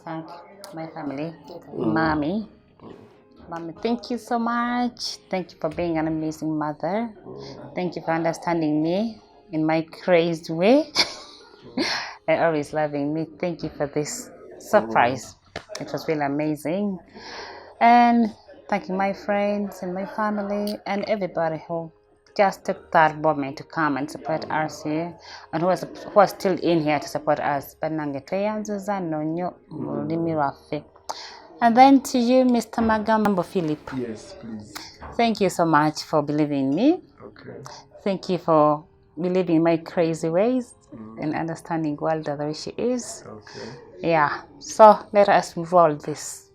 thank my family, Mommy. Mommy, thank you so much. Thank you for being an amazing mother. Thank you for understanding me in my crazy way and always loving me. Thank you for this surprise. It was really amazing. And thanking my friends and my family and everybody who just took that moment to come and support us here and who are still in here to support us. And then to you, Mr. Magambo Philip. Yes, please. Thank you so much for believing in me. Okay. Thank you for believing in my crazy ways and understanding Walder the way she is. Okay. Yeah, so let us roll this.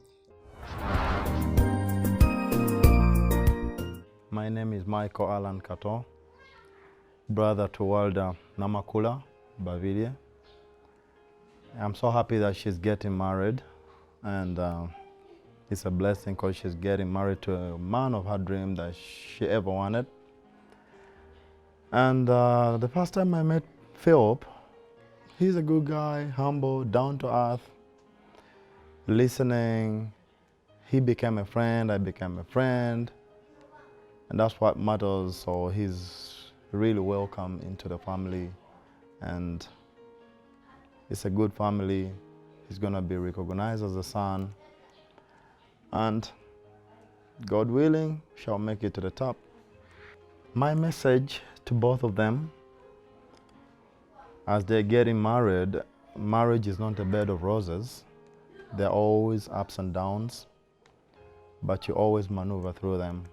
My name is Michael Alan Kato, brother to Walder Namakula Bavilie. I'm so happy that she's getting married, and it's a blessing because she's getting married to a man of her dream that she ever wanted. And the first time I met Philip, he's a good guy, humble, down to earth, listening. He became a friend, I became a friend. And that's what matters. So he's really welcome into the family, and it's a good family. He's gonna be recognized as a son, and God willing, shall make it to the top. My message to both of them, as they're getting married, marriage is not a bed of roses. There are always ups and downs, but you always maneuver through them.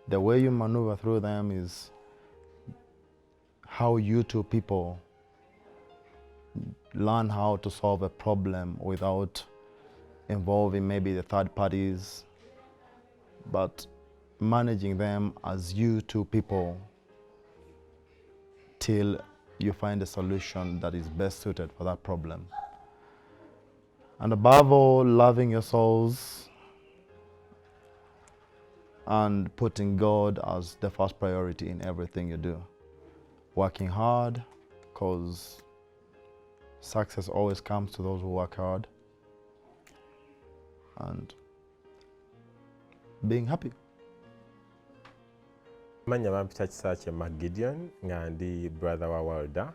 The way you maneuver through them is how you two people learn how to solve a problem without involving maybe the third parties, but managing them as you two people till you find a solution that is best suited for that problem. And above all, loving your souls and putting God as the first priority in everything you do. Working hard, because success always comes to those who work hard. And being happy. Manya bampita Kisaakye Gideon nga ndi brother wa Walder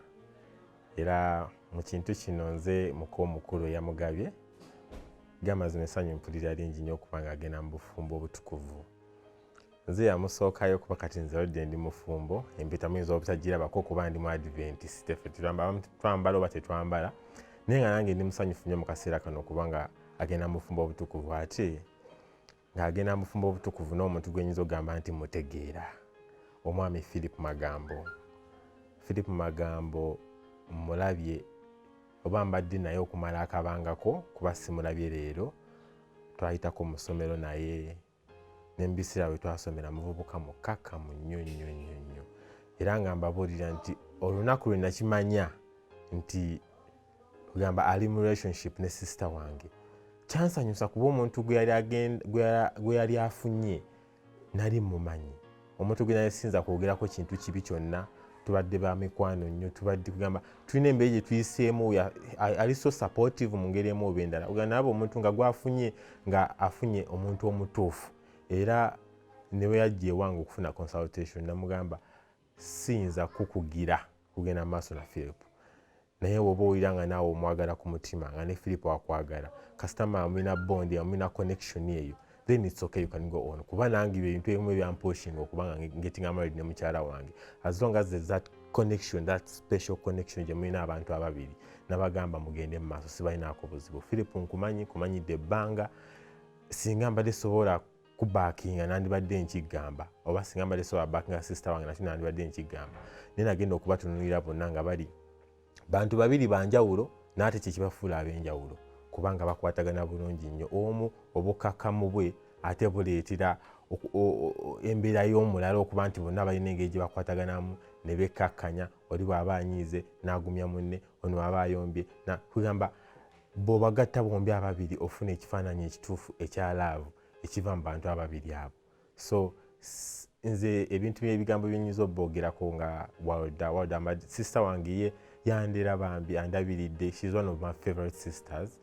era mu kintu kino nze muko omukulu yamugabye gamaze essanyu mpulira lingi nnyo okubanga agenda mu bufumbo obutukuvu. Nze yamusookayo kuba kati nze olidde ndi mufumbo empeta muyinza obutajirabako kuba ndi mu Adventist ffe twambala oba tetwambala naye nga nange ndi musanyufu nnyo mu kaseera kano kubanga agenda mu bufumbo obutukuvu ate ng'agenda mu bufumbo obutukuvu n'omuntu gwenyinza okugamba nti mutegeera omwami Phillip Magambo. Phillip Magambo mulabye oba mbadde naye okumala akabangako kuba simulabye leero twayitako mu ssomero naye n'embisira bwe twasomera muvubuka mukakkamu nnyo nnyo nnyo nnyo era nga mbabuulira nti olunaku lwe nakimanya nti kugamba ali mu relationship ne sister wange kyansanyusa kuba omuntu gwe yali afunye nali mumanyi omuntu gwe nayesinza kwogerako kintu kibi kyonna tubadde ba mikwano nnyo tubadde kugamba tulina embeera gye tuyiseemu ali so supportive mu ngeri emu oba endala ugamba nabo omuntu nga gwafunye nga afunye omuntu omutuufu era newe yajja ewange okufuna consultation namugamba siyinza kukugira kugenda maaso na Phillip naye woba owulira nga naawe omwagala ku mutima nga ne Phillip wakwagala kasitama amulina bondi amulina connection eyo then it's okay you can go on kuba nange ebintu ebimu ebyampushing okubanga getting married ne mukyala wange as long as there's that connection that special connection gye mulina abantu ababiri nabagamba mugende mu maaso sibalinaako buzibu. Phillip nkumanyidde ebbanga singa mbadde sobola kubaakinga nandibadde nkigamba oba singa mbadde sobola baakinga sister wange nati nandibadde nkigamba naye nagenda okubatunulira bonna nga bali bantu babiri banjawulo naate kyekibafuula ab'enjawulo kubanga bakwatagana bulungi nnyo omu obukakamu bwe ate buleetera embeera y'omulala okuba nti bonna balina engeri gye bakwataganamu ne bekkakkanya oli bw'aba anyiize n'agumya munne ono aba ayombye kugamba bw'obagatta bombi ababiri ofuna ekifaananyi ekituufu ekya laavu ekiva mu bantu ababiri abo. So nze ebintu ebigambo byenyiza obbogerako nga Walder sister wange ye yandera bambi andabiridde, she's one of my favorite sisters.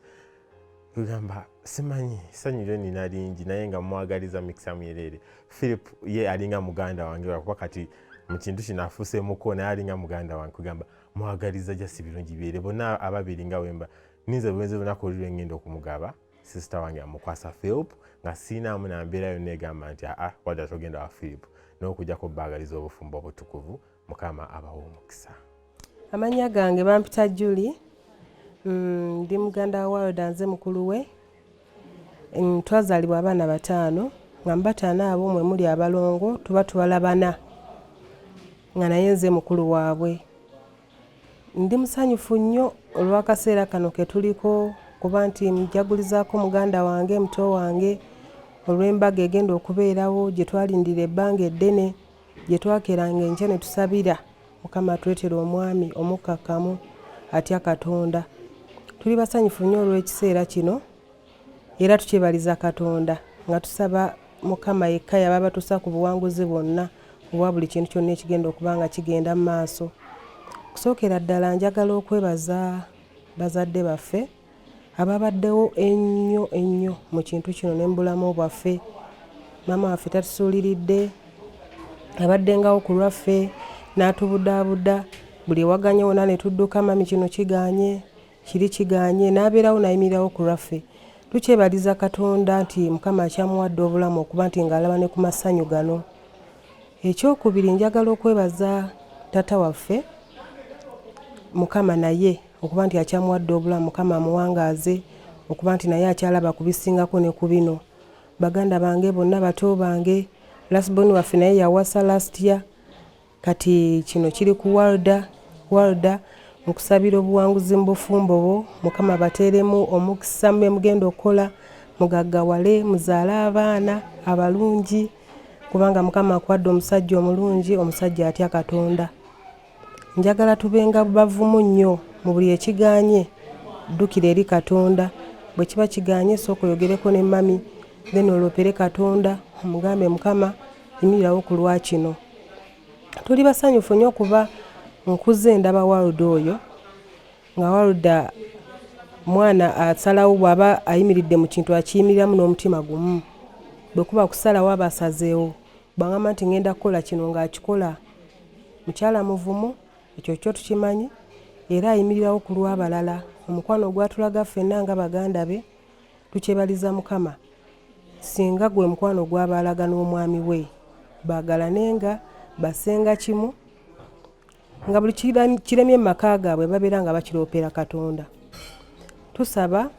Kugamba simanyi sanyu lyo nina lingi naye nga mwagaliza mikisa myerere. Phillip ye alinga muganda wange kuba kati mu kintu kino afuuseemuko naye alinga muganda wange kugamba mwagaliza jasi birungi byere bonna ababiri nga wemba ninze bwenze lunaku olulwe ngenda okumugaba sister wange amukwasa Phillip nga siinaamu nambeera yonna egamba nti Walder togenda wa Phillip n'okujjako baagaliza obufumbo obutukuvu Mukama abawa omukisa. Amanya gange bampita Julie ndi muganda wa Walder nze mukulu we twazaalibwa abaana 5 nga mbatana abo mwe muli abalongo tuba tubalabana nga naye nze mukulu waabwe. Ndi musanyufu nnyo olw'akaseera kano ke tuliko kuba nti mjagulizaako muganda wange muto wange olw'embaga egenda okubeerawo gye twalindira ebbanga eddene gye twakeranga enkya ne tusabira Mukama twetere omwami omukkakkamu atya Katonda. Tuli basanyufu nnyo olw'ekiseera kino era tukyebaliza Katonda nga tusaba Mukama yekka yaba batusa ku buwanguzi bwonna obwa buli kintu kyonna ekigenda okuba nga kigenda mu maaso. Kusookera ddala njagala okwebaza bazadde baffe ababaddewo ennyo ennyo mu kintu kino ne mu bulamu bwaffe. Maama waffe tatusuuliridde abaddengawo ku lwaffe n'atubudaabuda buli ewaganye wonna ne tudduka mami kino kiganye kiri kiganye n'abeerawo nayimirirawo ku lwaffe. Tukyebaliza Katonda nti Mukama akyamuwadde obulamu okuba nti ng'alaba ne ku masanyu gano. Ekyokubiri njagala okwebaza tata waffe Mukama naye okuba nti akyamuwadde obulamu Mukama amuwangaaze okuba nti naye akyalaba kubisingako ne ku bino. Baganda bange bonna bato bange lasboni waffe naye yawasa last year kati kino kiri ku Walder mukusabira obuwanguzi mu bufumbo bwo Mukama bateeremu omukisa mwe mugenda okukola mugaggawale muzaale abaana abalungi kubanga Mukama akwadde omusajja omulungi omusajja atya Katonda. njagala tubenga bavumu nnyo mu buli ekiganye ddukira eri Katonda bwe kiba kiganye sooka oyogereko ne mami then olopere Katonda omugambe Mukama yimirirawo ku lwa kino. Tuli basanyufu nnyo kuba nkuze ndaba Walda oyo nga Walda mwana asalawo bw'aba ayimiridde mu kintu akiyimiriramu n'omutima gumu. Bwe kuba kusalawo aba asazeewo bw'agamba nti ngenda kukola kino ng'akikola. Mukyala muvumu, ekyo kyo tukimanyi, era ayimirirawo ku lw'abalala. Omukwano gwatulaga ffenna nga baganda be tukyebaliza Mukama. Singa gwe mukwano gw'abaalaga n'omwami we baagalanenga basenga kimu nga buli kiremye mu maka gaabwe babeera nga bakiroopera Katonda. Tusaba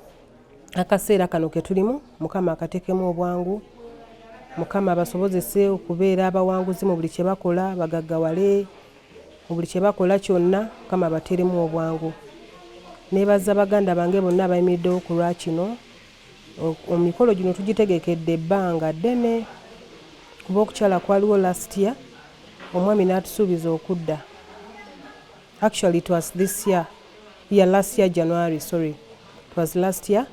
akaseera kano ke tulimu Mukama akateekemu obwangu, Mukama basobozese okubeera abawanguzi mu buli kye bakola, bagaggawale mu buli kye bakola kyonna, Mukama bateeremu obwangu. Neebaza baganda bange bonna abayimiriddewo ku lwa kino. Omikolo gino tugitegekedde ebbanga ddene kuba okukyala kwaliwo last year, omwami n'atusuubiza okudda. Actually it was this year, last year January, sorry. It was last year.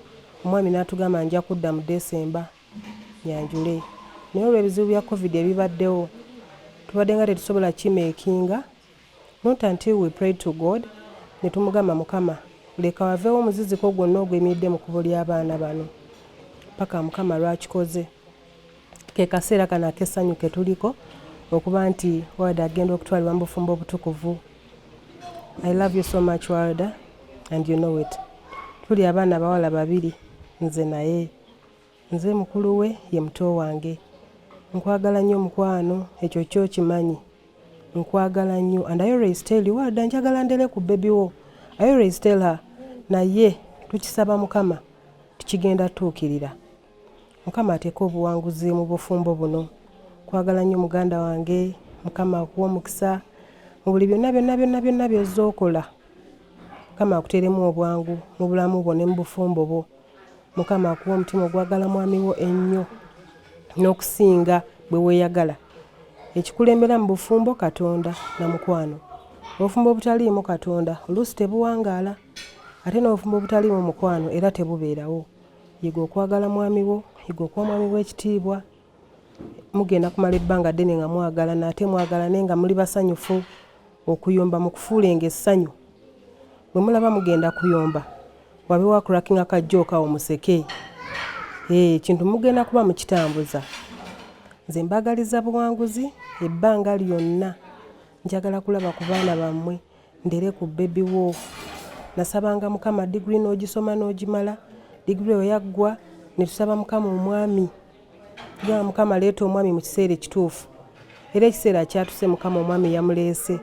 Omwami n'atugamba nja kudda mu December nyanjule. Naye olw'ebizibu bya COVID ebibaddewo tubadde nga tetusobola kimeekinga. Not until we prayed to God ne tumugamba Mukama leka waveewo omuziziko gwonna ogwemiridde mu kkubo ly'abaana bano paka Mukama lwakikoze. Ke kaseera kano ak'essanyu ke tuliko okuba nti Walda agenda okutwalibwa mu bufumbo obutukuvu. I love you so much Walda and you know it. Tuli abaana bawala babiri nze naye. Nze mukulu we ye muto wange. Nkwagala nnyo mukwano, ekyo kyo kimanyi. Nkwagala nnyo and I always tell you Walda njagala ndere ku baby wo. I always tell her naye tukisaba Mukama tukigenda tuukirira. Mukama ateeka obuwanguzi mu bufumbo buno. Kwagala nnyo muganda wange, Mukama akuwa omukisa mu buli byonna by'ozookola. Mukama akuteeremu obwangu mu bulamu bwo ne mu bufumbo bwo. Mukama akuwa omutima ogwagala mwami wo ennyo n'okusinga bwe weeyagala. Ekikulembera mu bufumbo Katonda na mukwano. Obufumbo obutaliimu Katonda oluusi tebuwangaala, ate n'obufumbo obutaliimu mukwano era tebubeerawo. Yiga okwagala mwami wo, yiga okuwa mwami wo ekitiibwa. Mugenda kumala ebbanga ddene nga mwagalana ate mwagalane nga muli basanyufu. Okuyomba mu kufuulenga essanyu. Bwe mulaba mugenda kuyomba wabeewo akurakinga kajjooka omuseke. Kintu mugenda kuba mukitambuza. Nze mbagaliza buwanguzi ebbanga lyonna. Njagala kulaba ku baana bammwe ndere ku baby wo. Nasabanga Mukama digiri n'ogisoma n'ogimala. Digiri we yaggwa ne tusaba Mukama omwami. Tugamba Mukama leeta omwami mu kiseera ekituufu. Era ekiseera kyatuse Mukama omwami yamuleese.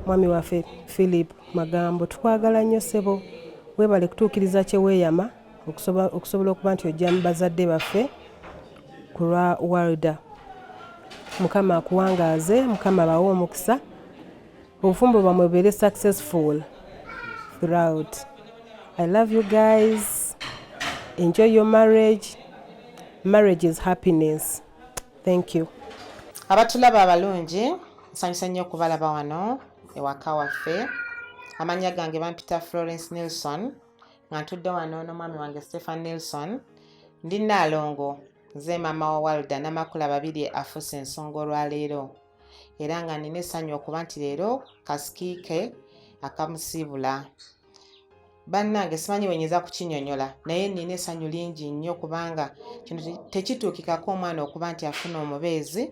Mwami waffe Philip Magambo tukwagala nnyo ssebo. Weebale kutuukiriza kye weeyama okusobola okuba nti ojja mu bazadde baffe ku lwa Walda. Mukama akuwangaaze, Mukama bawe omukisa. Obufumbo bwamwe bubeere successful throughout. I love you guys. Enjoy your marriage. Marriage is happiness. Thank you. Abatulaba abalungi nsanyusa nnyo okubalaba wano ewaka waffe. Amannya gange bampita Florence Nelson nga ntudde wano n'omwami wange Stephen Nelson. Ndi Naalongo, nze maama wa Walda n'amakula babiri afuuse ensonga olwaleero. Era nga nina essanyu okuba nti leero kasikiike akamusiibula. Bannange simanyi wenyeza kukinyonyola naye nina essanyu lingi nnyo kubanga kino tekituukikako omwana okuba nti afuna omubeezi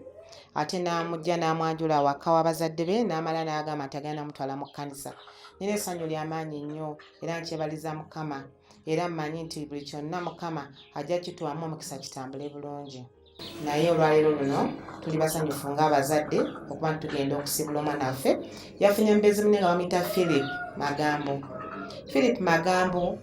ate n'amujja n'amwanjula waka w'abazadde be n'amala n'agamba nti agenda mutwala mu kkanisa. Nina essanyu ly'amaanyi nnyo era nkyebaliza Mukama era mmanyi nti buli kyonna Mukama ajja kituwamu omukisa kitambule bulungi. Naye olwaleero luno tuli basanyufu ng'abazadde okuba nti tugenda okusiibula omwana waffe. Yafunye mubeezi munne nga bamuyita Philip Magambo. Philip Magambo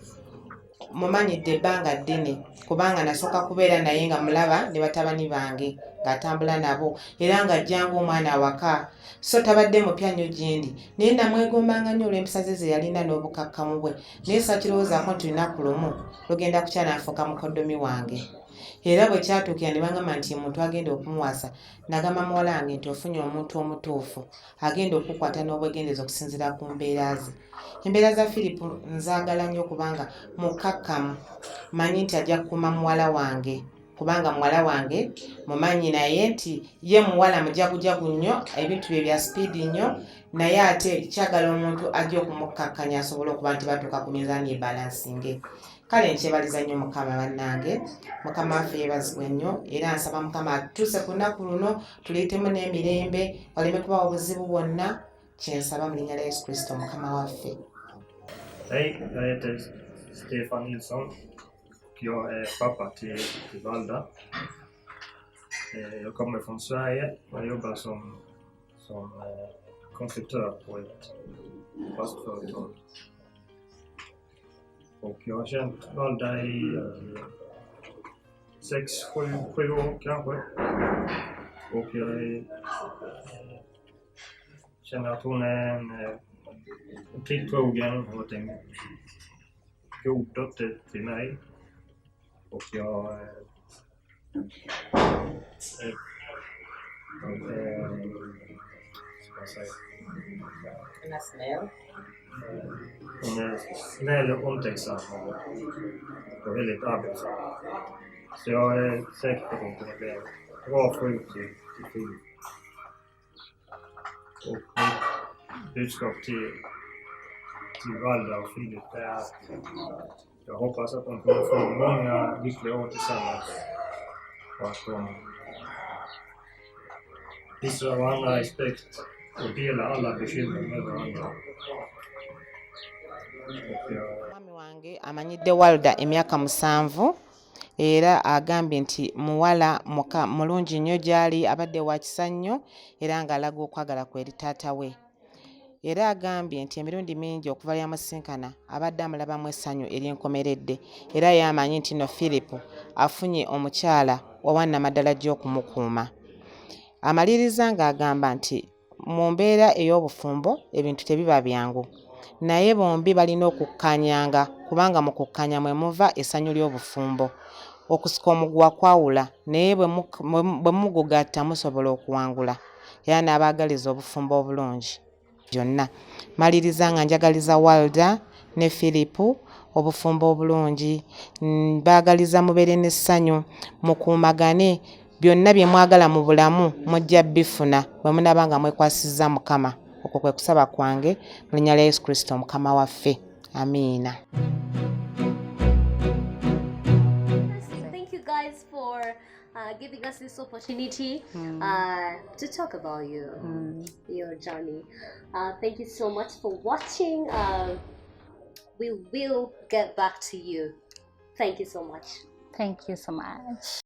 mumanyidde ebbanga ddene kubanga nasooka kubeera naye nga mulaba ne batabani bange ng'atambula nabo era ng'ajjanga omwana awaka so tabadde mupya nnyo gindi naye namwegombanga nnyo olw'empisa ze yalina n'obukakkamu bwe naye sakirowoozaako nti lunaku lumu lugenda kukyala nfuuka mukoddomi wange. era bwe kyatuukira ne bangamba nti omuntu agenda okumuwasa nagamba muwala wange nti ofunye omuntu omutuufu agenda okukwata n'obwegendereza okusinziira ku mbeera ze. Embeera za Philip nzaagala nnyo kubanga mukkakkamu, manyi nti ajja kukuuma muwala wange kubanga muwala wange mumanyi naye nti ye muwala mujagujagu nnyo, ebintu bye bya sipiidi nnyo, naye ate kyagala omuntu ajja okumukkakkanya asobole okuba nti batuuka ku mizaani ebalansinge. Kale nkyebaliza nnyo Mukama bannange, Mukama waffe yeebazibwe nnyo era nsaba Mukama atuuse ku lunaku luno tuleetemu n'emirembe waleme kubawo obuzibu bwonna, kyensaba mu linnya lya Yesu Kristo Mukama waffe. Hej, jag heter Stefan Nilsson och jag är pappa till Walder. Jag kommer från Sverige och jobbar som konstruktör på ett fast företag. Och jag har känt Walder i 6-7 år kanske. Och jag känner att hon är en plikttrogen och en god dotter till mig. Och jag hon är snäll och omtänksam och väldigt arbetsam. Så jag är säker på att hon kommer bli en bra fru till Philip. Och mitt budskap till Walder och Philip är att jag hoppas att de kommer få många lyckliga år tillsammans och att de visar varandra respekt och delar alla bekymmer med varandra. Mwami wange amanyidde Walder emyaka 7 era agambye nti muwala mulungi nnyo gy'ali, abadde wa kisa nnyo era ng'alaga okwagala kwe eri taata we. Era agambye nti emirundi mingi okuva lyamusinkana abadde amulabamu essanyu ery'enkomeredde era yamanyi nti no Philip afunye omukyala owannamaddala gy'okumukuuma. Amaliriza ng'agamba nti mu mbeera ey'obufumbo ebintu tebiba byangu, naye bombi balina okukkanyanga kubanga mu kukkanya mwe muva essanyu ly'obufumbo. Okusika omuguwa kwawula naye bwe mugugatta musobola okuwangula. Era n'abaagaliza obufumbo obulungi byonna. Maliriza nga njagaliza Walder ne Philip obufumbo obulungi, baagaliza mubeere n'essanyu, mukuumagane, byonna bye mwagala mu bulamu mujja bifuna bwe munaba nga mwekwasizza Mukama. Okwo kwe kusaba kwange mu linnya lya Yesu Kristo Mukama waffe. Amiina. Thank you guys for giving us this opportunity to talk about your journey. Thank you so much for watching. We will get back to you. Thank you so much. Thank you so much.